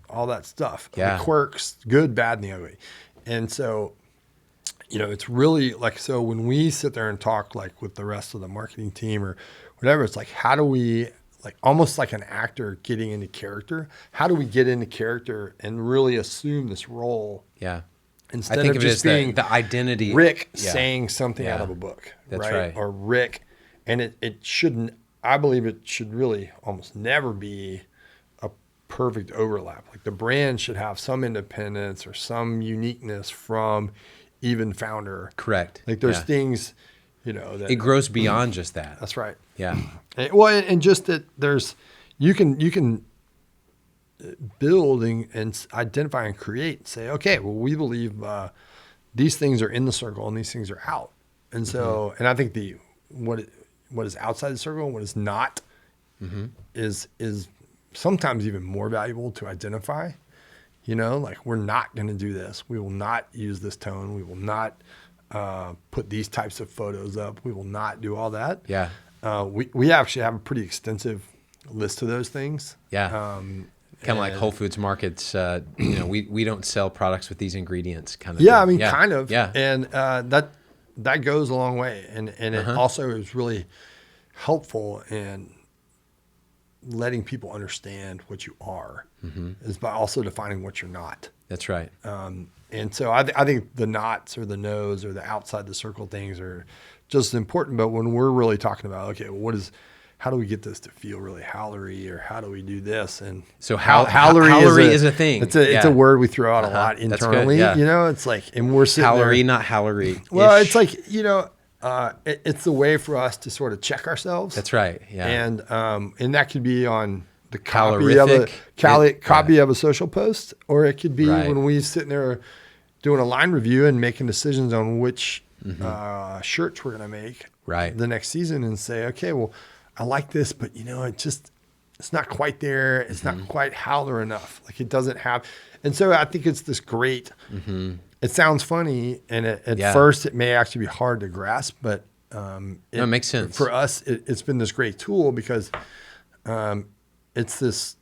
all that stuff. Yeah. The quirks, good, bad, and the ugly. And so, it's really like, so when we sit there and talk like with the rest of the marketing team or whatever, it's like, how do we like almost like an actor getting into character. How do we get into character and really assume this role? Yeah. Instead I think of of it just as being the identity. Rick Yeah. saying something out of a book, That's right. Or Rick, and it shouldn't. I believe it should really almost never be a perfect overlap. Like the brand should have some independence or some uniqueness from even founder. Correct. Like there's things, that it grows beyond just that. That's right. Yeah. And just that you can build and identify and create and say, okay, well, we believe these things are in the circle and these things are out. And so, and I think what is outside the circle and what is not is sometimes even more valuable to identify. Like we're not going to do this. We will not use this tone. We will not put these types of photos up. We will not do all that. Yeah. We actually have a pretty extensive list of those things. Yeah. Kind of like Whole Foods markets, we don't sell products with these ingredients kind of Yeah, thing. kind of. Yeah. And that goes a long way. And it also is really helpful in letting people understand what you are is by also defining what you're not. That's right. And so I think the knots or the no's or the outside the circle things are just as important. But when we're really talking about, okay, well, how do we get this to feel really howlery, or how do we do this? And so howlery is a thing. It's a word we throw out a lot internally. That's good, yeah. It's like, and we're sitting howlery, there, not howlery. Well, it's like, it's the way for us to sort of check ourselves. That's right. Yeah. And that could be on the Calorific. copy of a social post, or it could be Right. when we sitting there doing a line review and making decisions on which shirts we're going to make the next season, and say, okay, well, I like this, but it's not quite there. It's not quite howler enough. Like it doesn't have, and so I think it's this great. It sounds funny, and at first it may actually be hard to grasp, but it makes sense for us. It's been this great tool because it's this,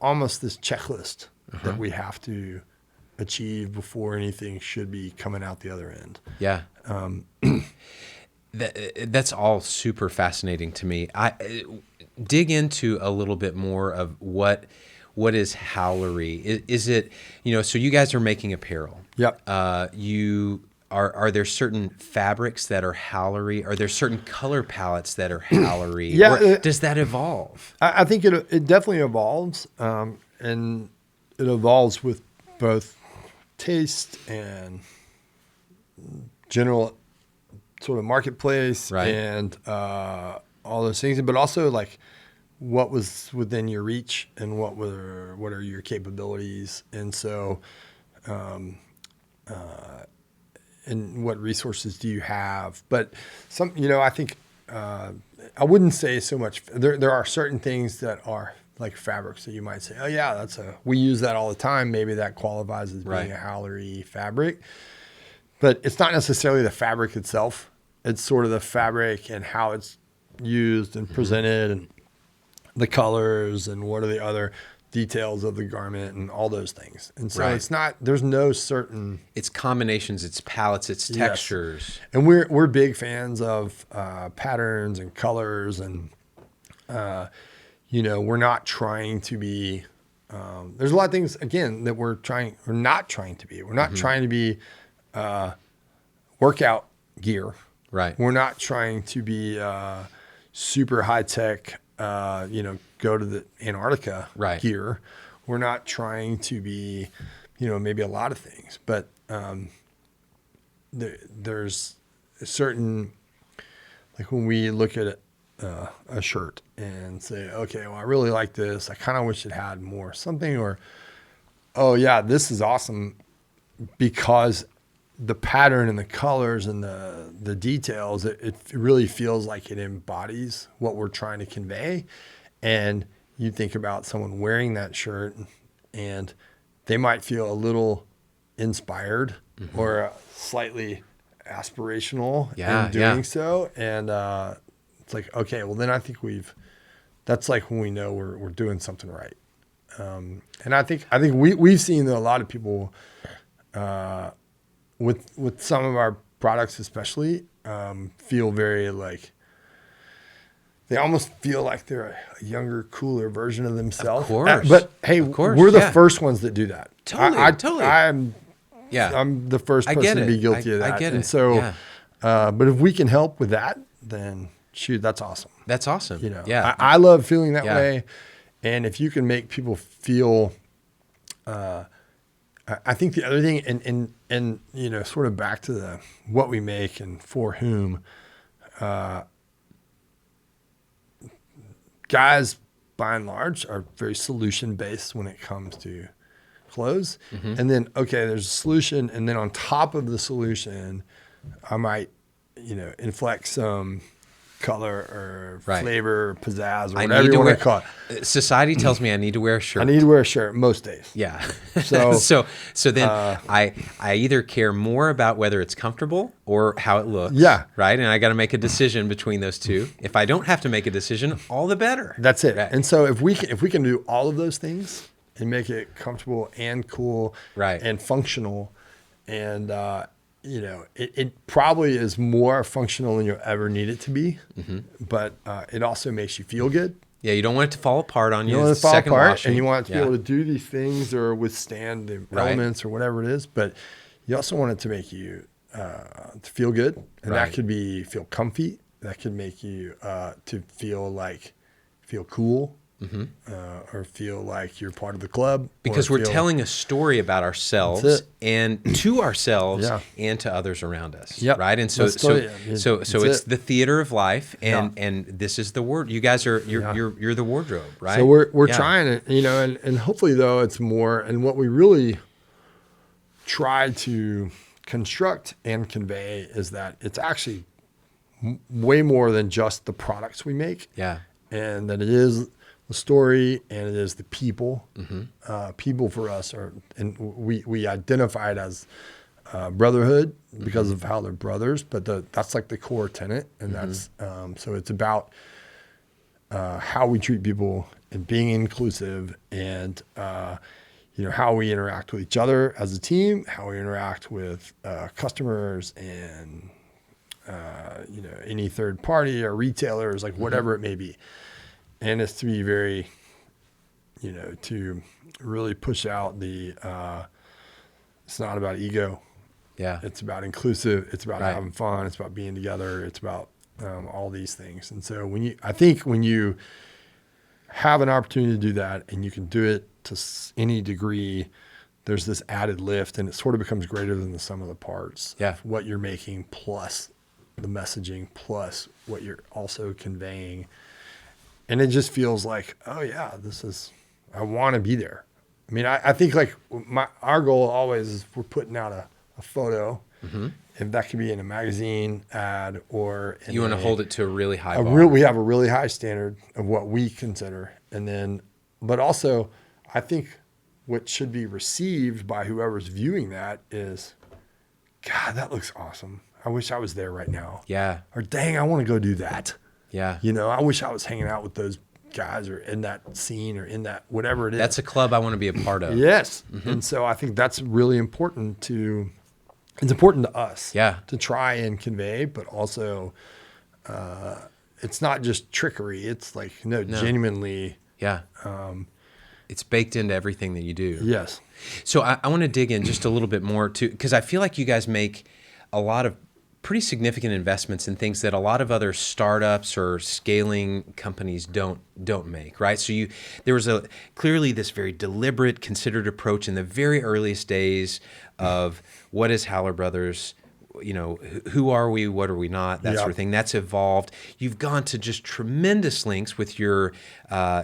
almost this checklist that we have to achieve before anything should be coming out the other end. Yeah. That's all super fascinating to me. I dig into a little bit more of what is howlery. Is it, so you guys are making apparel. Yep. Are there certain fabrics that are howlery? Are there certain color palettes that are howlery? Yeah. Or does that evolve? I think it definitely evolves, and it evolves with both taste and general sort of marketplace and all those things, but also like what was within your reach and what are your capabilities, and so and what resources do you have? But I think I wouldn't say so much. There are certain things that are like fabrics that you might say, oh yeah, we use that all the time. Maybe that qualifies as being a howlery fabric, but it's not necessarily the fabric itself. It's sort of the fabric and how it's used and presented, and the colors, and what are the other details of the garment, and all those things. And so there's no certain. It's combinations, it's palettes, it's textures. And we're big fans of patterns and colors, and we're not trying to be. There's a lot of things again that we're not trying to be. We're not trying to be workout gear. Right. We're not trying to be super high tech. Go to the Antarctica gear. We're not trying to be, maybe a lot of things, but there's a certain, like when we look at a shirt and say, okay, well, I really like this. I kind of wish it had more something, or, oh yeah, this is awesome because the pattern and the colors and the details, it really feels like it embodies what we're trying to convey. And you think about someone wearing that shirt, and they might feel a little inspired or slightly aspirational in doing so. And it's like, okay, well then I think that's like when we know we're doing something right. And I think we've seen that a lot of people with some of our products especially feel very like they almost feel like they're a younger, cooler version of themselves. Of course. But hey, we're the first ones that do that. Totally. I'm the first person to be guilty of that. I get it. And so, but if we can help with that, then shoot, that's awesome. That's awesome. You know, yeah. I love feeling that way. And if you can make people feel, I think the other thing, and you know, sort of back to what we make and for whom, guys by and large are very solution based when it comes to clothes. Mm-hmm. And then, okay, there's a solution. And then on top of the solution, I might, you know, inflect some color or flavor or pizzazz or whatever you want to call it. Society tells me I need to wear a shirt. I need to wear a shirt most days. Yeah. So then I either care more about whether it's comfortable or how it looks. Yeah. Right. And I got to make a decision between those two. If I don't have to make a decision, all the better. That's it. Right. And so if we can do all of those things and make it comfortable and cool and functional and you know, it probably is more functional than you'll ever need it to be, but it also makes you feel good. Yeah, you don't want it to fall apart on you. You don't want it to fall apart, washing. and you want it to be able to do these things or withstand the elements or whatever it is. But you also want it to make you to feel good, and that could be feel comfy. That could make you to feel cool. Or feel like you're part of the club. Because we're telling a story about ourselves and to ourselves and to others around us. Yep. Right. And so it's the theater of life, and this is the word. You guys are you're the wardrobe, right? So we're trying to, you know, and hopefully though it's more, and what we really try to construct and convey is that it's actually way more than just the products we make. Yeah. And that it is the story and it is the people. People for us are, and we identify it as brotherhood because of Howler Brothers, but that's like the core tenet, and that's so it's about how we treat people and being inclusive, and you know, how we interact with each other as a team, how we interact with customers and you know, any third party or retailers, like whatever it may be. And it's to be very, you know, to really push out the, it's not about ego. Yeah. It's about inclusive. It's about having fun. It's about being together. It's about all these things. And so I think when you have an opportunity to do that and you can do it to any degree, there's this added lift, and it sort of becomes greater than the sum of the parts. Yeah. What you're making plus the messaging plus what you're also conveying. And it just feels like, oh yeah, I want to be there. I mean, I think like our goal always is we're putting out a photo, if that could be in a magazine ad or you want to hold it to a really high bar. We have a really high standard of what we consider. And then, but also I think what should be received by whoever's viewing that is, God, that looks awesome. I wish I was there right now. Yeah. Or dang, I want to go do that. Yeah. You know, I wish I was hanging out with those guys or in that scene or in that, whatever it is. That's a club I want to be a part of. Yes. And so I think that's really important it's important to us to try and convey, but also it's not just trickery. It's like, genuinely. Yeah. It's baked into everything that you do. Yes. So I want to dig in just a little bit more because I feel like you guys make a lot of pretty significant investments in things that a lot of other startups or scaling companies don't make, right? So there was clearly this very deliberate, considered approach in the very earliest days of what is Howler Brothers, you know, who are we, what are we not, that sort of thing. That's evolved. You've gone to just tremendous lengths with your,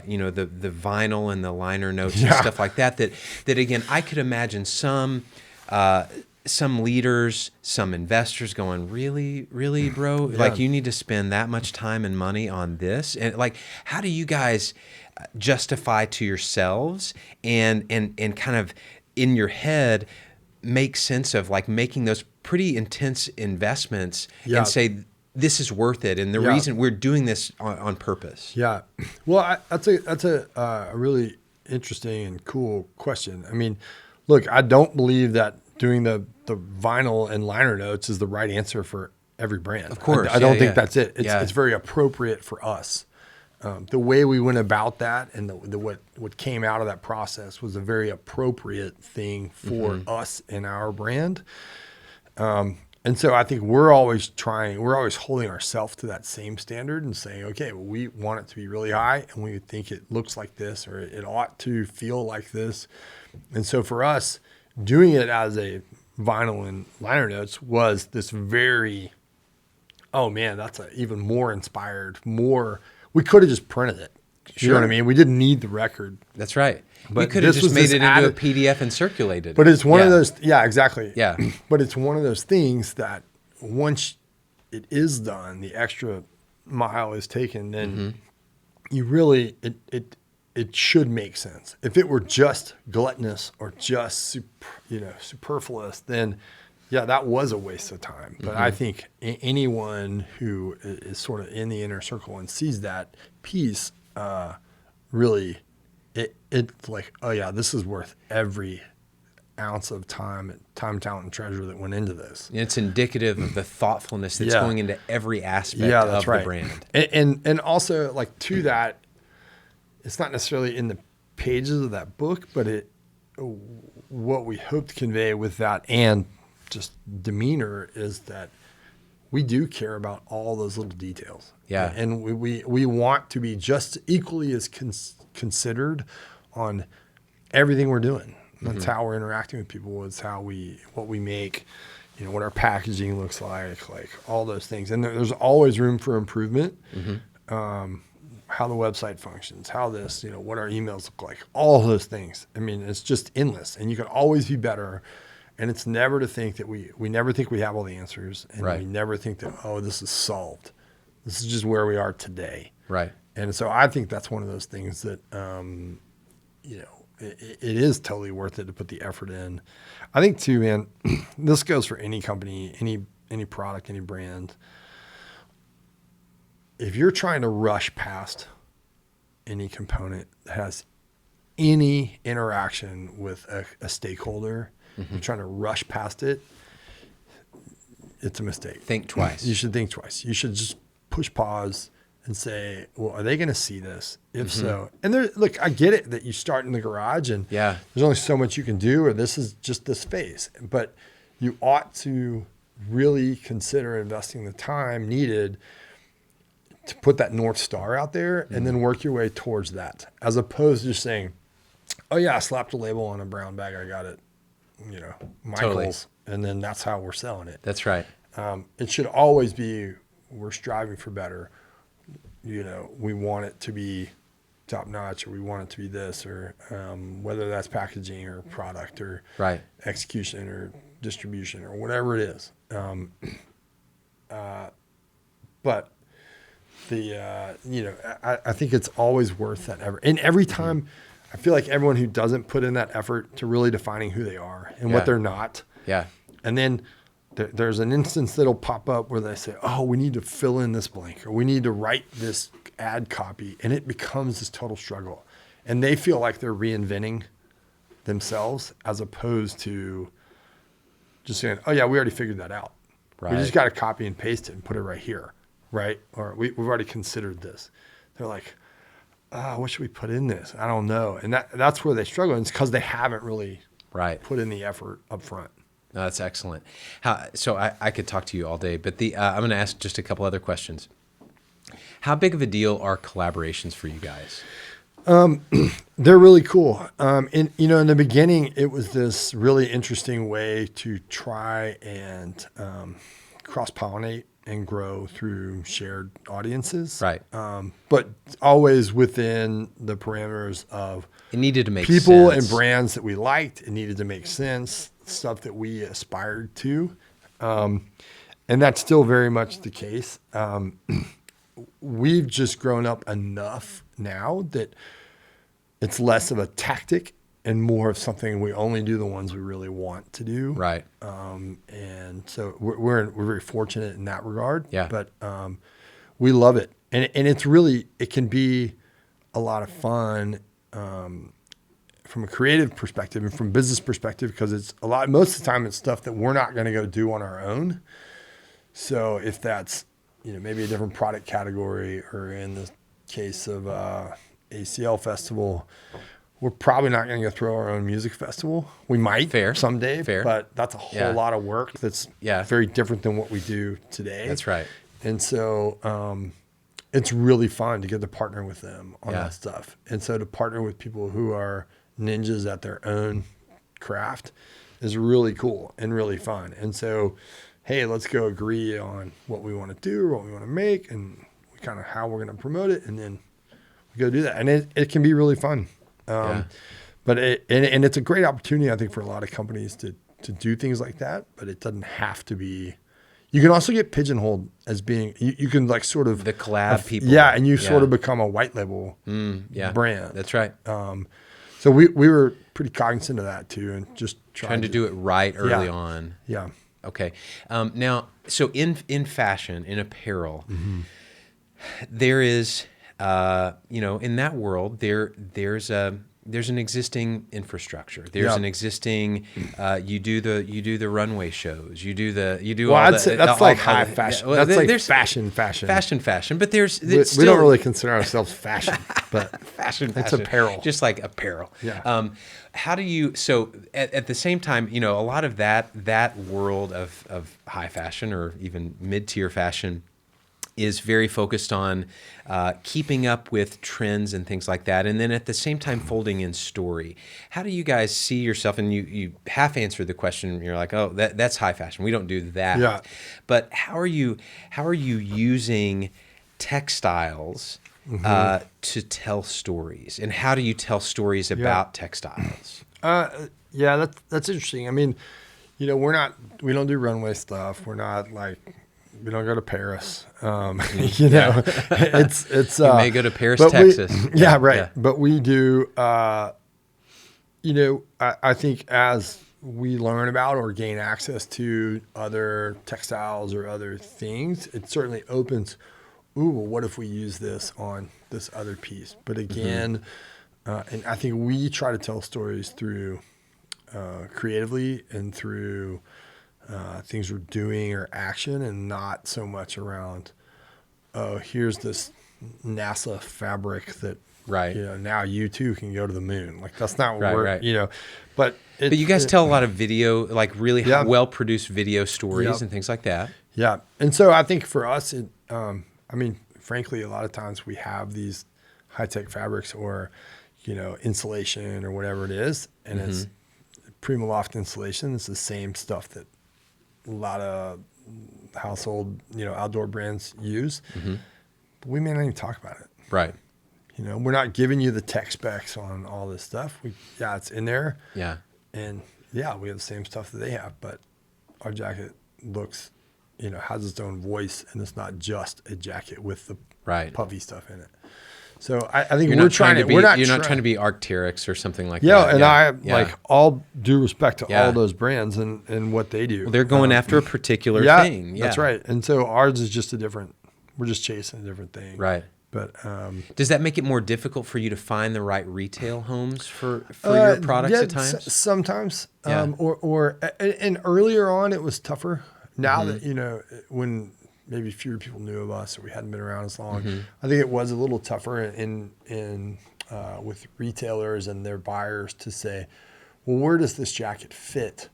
you know, the vinyl and the liner notes and stuff like that again, I could imagine some leaders, some investors going, really, bro? Like, you need to spend that much time and money on this? And like, how do you guys justify to yourselves and kind of in your head make sense of like making those pretty intense investments and say, this is worth it, and the reason we're doing this on purpose? Yeah. Well, that's a really interesting and cool question. I mean, look, I don't believe that doing the vinyl and liner notes is the right answer for every brand. Of course. I don't think that's it. It's very appropriate for us. the way we went about that and what came out of that process was a very appropriate thing for us and our brand. And so I think we're always holding ourselves to that same standard and saying, okay, well, we want it to be really high and we think it looks like this or it ought to feel like this. And so for us, doing it as a vinyl and liner notes was this very, oh man, that's even more inspired, we could have just printed it. You know what I mean? We didn't need the record. That's right. But you could have just made it into a PDF and circulated. But it's one of those, yeah, exactly. Yeah. But it's one of those things that once it is done, the extra mile is taken, then you really, it should make sense. If it were just gluttonous or just superfluous, then yeah, that was a waste of time. But I think anyone who is sort of in the inner circle and sees that piece, really, it's like, oh yeah, this is worth every ounce of time, talent, and treasure that went into this. It's indicative of the thoughtfulness that's going into every aspect of the brand. And also, like, to that, it's not necessarily in the pages of that book, but what we hope to convey with that and just demeanor is that we do care about all those little details. Yeah. And we want to be just equally as considered on everything we're doing. That's how we're interacting with people. It's what we make, what our packaging looks like all those things. And there's always room for improvement. How the website functions, how this, what our emails look like, all those things. I mean, it's just endless and you can always be better. And it's never to think that we never think we have all the answers. And we never think that, oh, this is solved. This is just where we are today. Right. And so I think that's one of those things that, it is totally worth it to put the effort in. I think too, man, this goes for any company, any product, any brand. If you're trying to rush past any component that has any interaction with a stakeholder, you're trying to rush past it, it's a mistake. Think twice. You should think twice. You should just push pause and say, well, are they going to see this? If so, and look, I get it that you start in the garage and there's only so much you can do, or this is just this phase, but you ought to really consider investing the time needed to put that North Star out there and then work your way towards that, as opposed to just saying, oh yeah, I slapped a label on a brown bag. I got it, Michael's, totally. And then that's how we're selling it. That's right. It should always be, we're striving for better. We want it to be top notch, or we want it to be this, or whether that's packaging or product or execution or distribution or whatever it is. But I think it's always worth that effort. And every time, I feel like everyone who doesn't put in that effort to really defining who they are and what they're not. Yeah. And then there's an instance that'll pop up where they say, oh, we need to fill in this blank, or we need to write this ad copy. And it becomes this total struggle. And they feel like they're reinventing themselves, as opposed to just saying, oh yeah, we already figured that out. Right. We just got to copy and paste it and put it right here. Right. Or we've already considered this. They're like, what should we put in this? I don't know. And that's where they struggle. And it's because they haven't really put in the effort up front. No, that's excellent. So I could talk to you all day, but I'm going to ask just a couple other questions. How big of a deal are collaborations for you guys? They're really cool. In the beginning, it was this really interesting way to try and cross-pollinate and grow through shared audiences. Right. But always within the parameters of it needed to make people sense. And brands that we liked. It needed to make sense, stuff that we aspired to. And that's still very much the case. We've just grown up enough now that it's less of a tactic and more of something we only do the ones we really want to do. Right. And so we're very fortunate in that regard. Yeah. But we love it. And it's really, it can be a lot of fun from a creative perspective and from a business perspective, because it's most of the time it's stuff that we're not going to go do on our own. So if that's, maybe a different product category or in the case of ACL Festival, we're probably not going to throw our own music festival. We might someday, but that's a whole lot of work that's very different than what we do today. That's right. And so it's really fun to get to partner with them on that stuff. And so to partner with people who are ninjas at their own craft is really cool and really fun. And so, hey, let's go agree on what we want to do or what we want to make and kind of how we're going to promote it. And then we go do that. And it can be really fun. But it's a great opportunity, I think, for a lot of companies to do things like that, but it doesn't have to be. You can also get pigeonholed as being, you can like sort of. The collab people. Yeah, and you sort of become a white label brand. That's right. So we were pretty cognizant of that too, and just trying to do it right early on. Yeah. Okay. Now, so in fashion, in apparel, there is, in that world, there's an existing infrastructure. There's an existing. You do the runway shows. You do well, all I'd say that's like high fashion. That's like fashion. Fashion. But we don't really consider ourselves fashion, but fashion. It's apparel. Just like apparel. Yeah. How do you? So at the same time, a lot of that world of high fashion or even mid-tier fashion is very focused on keeping up with trends and things like that, and then at the same time folding in story. How do you guys see yourself? And you half answered the question. You're like, oh, that's high fashion. We don't do that. Yeah. But how are you using textiles to tell stories? And how do you tell stories about textiles? That's interesting. I mean, we don't do runway stuff. We don't go to Paris. It's you may go to Paris, Texas. Right. Yeah. But we do, I think as we learn about or gain access to other textiles or other things, it certainly opens, what if we use this on this other piece? But again, and I think we try to tell stories through creatively and through things we're doing or action, and not so much around, here's this NASA fabric that, now you too can go to the moon. Like that's not what we're, but you guys tell a lot of video, like really well-produced video stories and things like that. Yeah. And so I think for us, frankly, a lot of times we have these high-tech fabrics or, insulation or whatever it is. And it's Primaloft insulation. It's the same stuff that a lot of household, outdoor brands use, but we may not even talk about it. Right. We're not giving you the tech specs on all this stuff. It's in there. Yeah. And we have the same stuff that they have, but our jacket looks, has its own voice, and it's not just a jacket with the puffy stuff in it. So I think you're not trying to be Arc'teryx or something like that. And like all due respect to all those brands and what they do. Well, they're going after a particular thing. Yeah, that's right. And so ours is just we're just chasing a different thing. Right. But does that make it more difficult for you to find the right retail homes for your products at times? Sometimes. And earlier on it was tougher. Now that, when maybe fewer people knew of us or we hadn't been around as long, I think it was a little tougher in with retailers and their buyers to say, well, where does this jacket fit?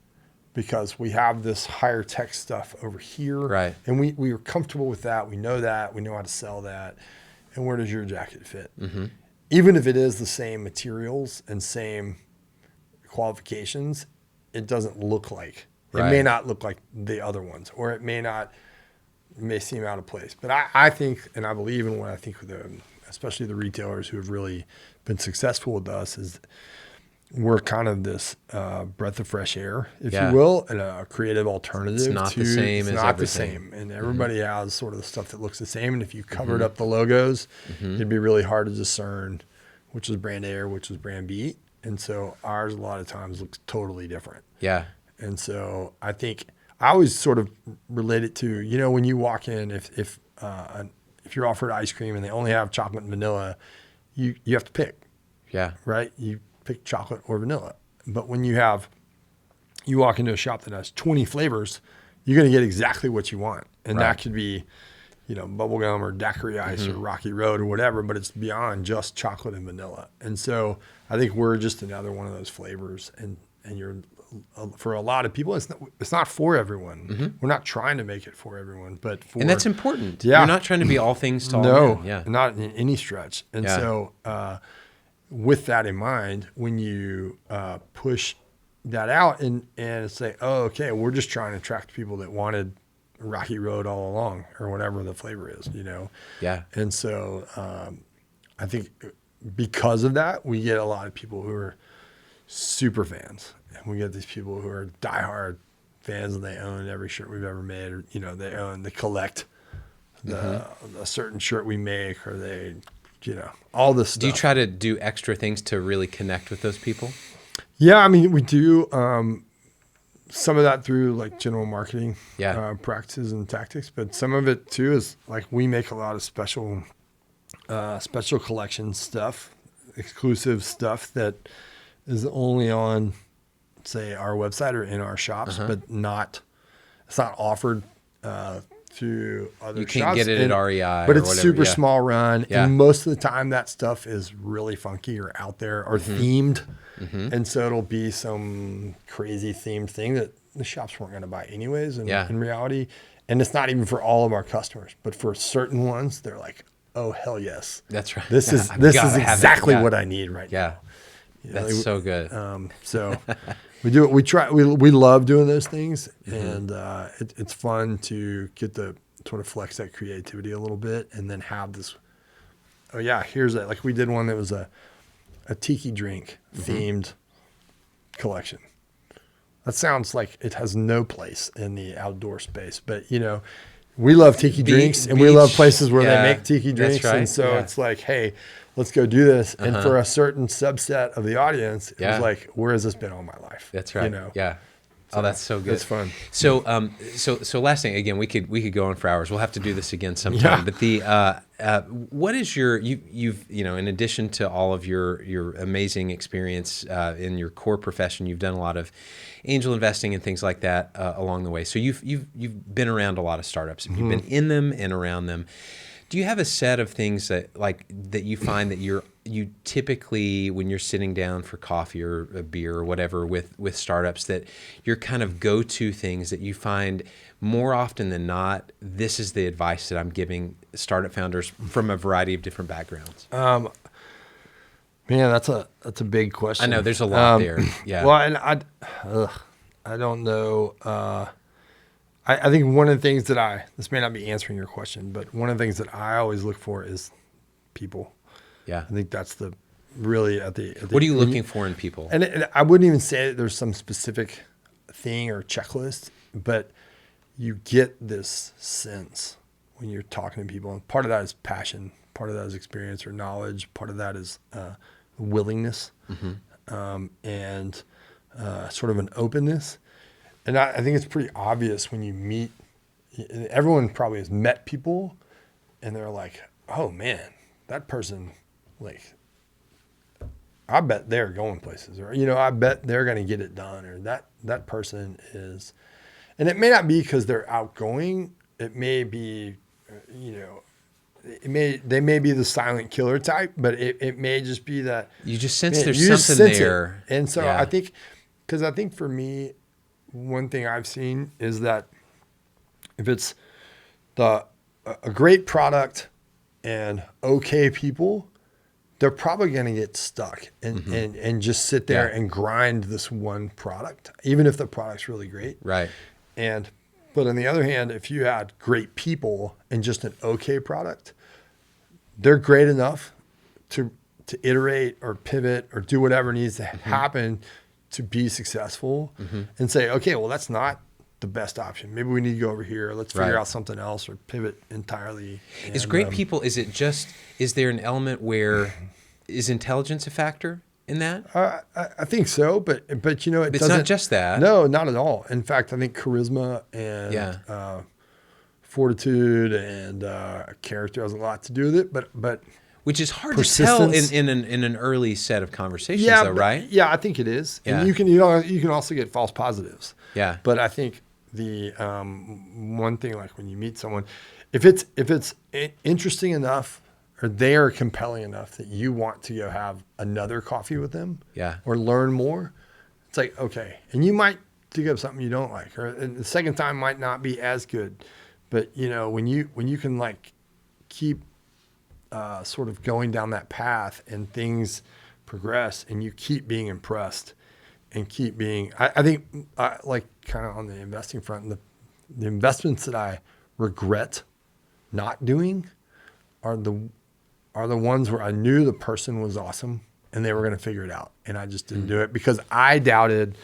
Because we have this higher tech stuff over here. Right. And we are comfortable with that. We know that. We know how to sell that. And where does your jacket fit? Even if it is the same materials and same qualifications, it doesn't look like. It may not look like the other ones, or it may seem out of place. But I think, and I believe in what I think, especially the retailers who have really been successful with us, is we're kind of this breath of fresh air, if you will, and a creative alternative. It's not the same as everything. The same. And everybody has sort of the stuff that looks the same. And if you covered up the logos, it'd be really hard to discern which was brand A or which was brand B. And so ours a lot of times looks totally different. Yeah. And so I think I always sort of relate it to, when you walk in, if you're offered ice cream and they only have chocolate and vanilla, you have to pick. Yeah. Right? You pick chocolate or vanilla. But when you walk into a shop that has 20 flavors, you're going to get exactly what you want. And that could be, bubblegum or daiquiri ice or Rocky Road or whatever, but it's beyond just chocolate and vanilla. And so I think we're just another one of those flavors. And you're, for a lot of people, it's not for everyone. We're not trying to make it for everyone, and that's important. Yeah. You're not trying to be all things to all no, men. Yeah. Not in any stretch. And so with that in mind, when you push that out and say, oh, okay, we're just trying to attract people that wanted Rocky Road all along or whatever the flavor is, Yeah. And so I think because of that, we get a lot of people who are super fans, and we get these people who are diehard fans, and they own every shirt we've ever made, or they collect a certain shirt we make, or they all this stuff. Do you try to do extra things to really connect with those people? Yeah, I mean, we do some of that through like general marketing practices and tactics, but some of it too is like we make a lot of special collection stuff, exclusive stuff that is only on, say, our website or in our shops, but it's not offered to other shops. You can't get it at REI, but or it's whatever. super small run, Yeah. and most of the time that stuff is really funky or out there or themed, and so it'll be some crazy themed thing that the shops weren't going to buy anyways. In reality, and it's not even for all of our customers, but for certain ones, they're like, "Oh hell yes, That's right. This is exactly what I need right now." That's so good. So we do it. We try. We love doing those things, and it's fun to get to sort of flex that creativity a little bit, and then have this. Oh yeah, here's that. Like we did one that was a tiki drink themed collection. That sounds like it has no place in the outdoor space, but we love tiki drinks, and we love places where they make tiki drinks, right. And so it's like, hey, let's go do this. And for a certain subset of the audience, it was like, where has this been all my life? That's right. Yeah. Oh, that's so good. It's fun. So, so last thing, again, we could go on for hours. We'll have to do this again sometime. Yeah. But what is you've in addition to all of your amazing experience in your core profession, you've done a lot of angel investing and things like that along the way. So you've been around a lot of startups. You've been in them and around them. Do you have a set of things that you find that you typically, when you're sitting down for coffee or a beer or whatever with startups, that your kind of go-to things that you find more often than not, this is the advice that I'm giving startup founders from a variety of different backgrounds? Man, that's a big question. I know there's a lot there. Yeah. Well, and I don't know. I think one of the things that this may not be answering your question, but one of the things that I always look for is people. Yeah. I think that's really at the what are you looking for in people? And I wouldn't even say that there's some specific thing or checklist, but you get this sense when you're talking to people. And part of that is passion. Part of that is experience or knowledge. Part of that is willingness and sort of an openness. And I think it's pretty obvious when you meet, everyone probably has met people and they're like, oh man, that person, like, I bet they're going places, or, I bet they're going to get it done, or that person is, and it may not be because they're outgoing. It may be, they may be the silent killer type, but it may just be that you just sense there's something there. And so I think for me, one thing I've seen is that if it's a great product and okay people, they're probably going to get stuck and just sit there and grind this one product, even if the product's really great. Right. But on the other hand, if you had great people and just an okay product, they're great enough to iterate or pivot or do whatever needs to happen to be successful and say, okay, well, that's not the best option. Maybe we need to go over here. Let's figure out something else or pivot entirely. Is great people, is there an element where, is intelligence a factor in that? I think so, but it doesn't. It's not just that. No, not at all. In fact, I think charisma and fortitude and character has a lot to do with it, but which is hard to tell in an early set of conversations, though, right? Yeah, I think it is. Yeah. And you can also get false positives. Yeah. But I think the one thing, like when you meet someone, if it's interesting enough or they are compelling enough that you want to go have another coffee with them, or learn more, it's like, okay. And you might dig up something you don't like, or and the second time might not be as good. But you know, when you can like keep sort of going down that path and things progress and you keep being impressed and keep being, I think like kind of on the investing front, the investments that I regret not doing are the ones where I knew the person was awesome and they were going to figure it out. And I just didn't do it because I doubted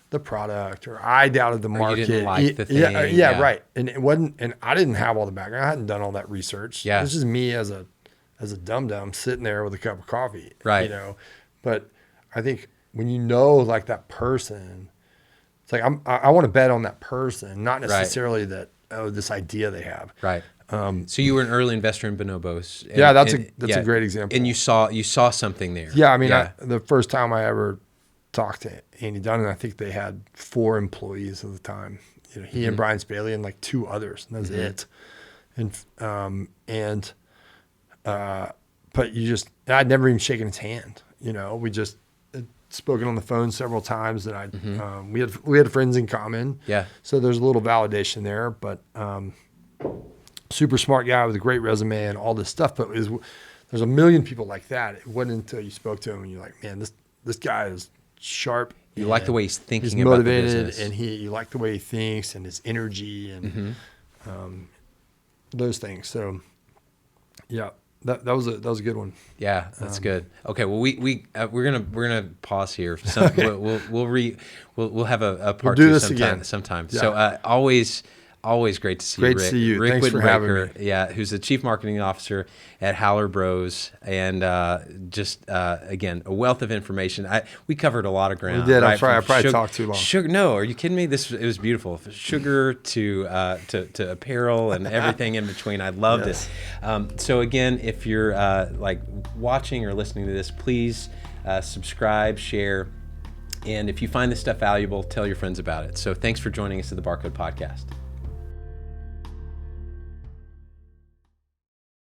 the product or I doubted the market. You didn't like the thing. Yeah, right. And it wasn't, and I didn't have all the background. I hadn't done all that research. Yeah. This is me as a dum-dum sitting there with a cup of coffee. Right. You know, but I think when you know like that person, it's like I want to bet on that person, not necessarily that this idea they have. Right. So you were an early investor in bonobos. That's a great example. And you saw something there. Yeah, I mean, the first time I ever talked to Andy Dunn, and I think they had 4 employees at the time. You know, he and Brian Spaley and like 2 others, and that was it. And but I'd never even shaken his hand. You know, we just had spoken on the phone several times, and we had friends in common. Yeah. So there's a little validation there, but super smart guy with a great resume and all this stuff. But there's a million people like that. It wasn't until you spoke to him and you're like, man, this guy is sharp. You like the way he's thinking. He's motivated, about the business. And you like the way he thinks and his energy and those things. So, yeah. That was a good one. Yeah, that's good. Okay, well we're gonna pause here. We'll have a part 2 sometime. Yeah. So always great to see you, Rick. Great to see you. Rick Thanks for having me. Yeah, who's the Chief Marketing Officer at Howler Bros, and again, a wealth of information. We covered a lot of ground. We did. I probably talked too long. Sugar? No, are you kidding me? It was beautiful. Sugar to apparel and everything in between. I loved it. So again, if you're like watching or listening to this, please subscribe, share, and if you find this stuff valuable, tell your friends about it. So thanks for joining us at the Barcode Podcast.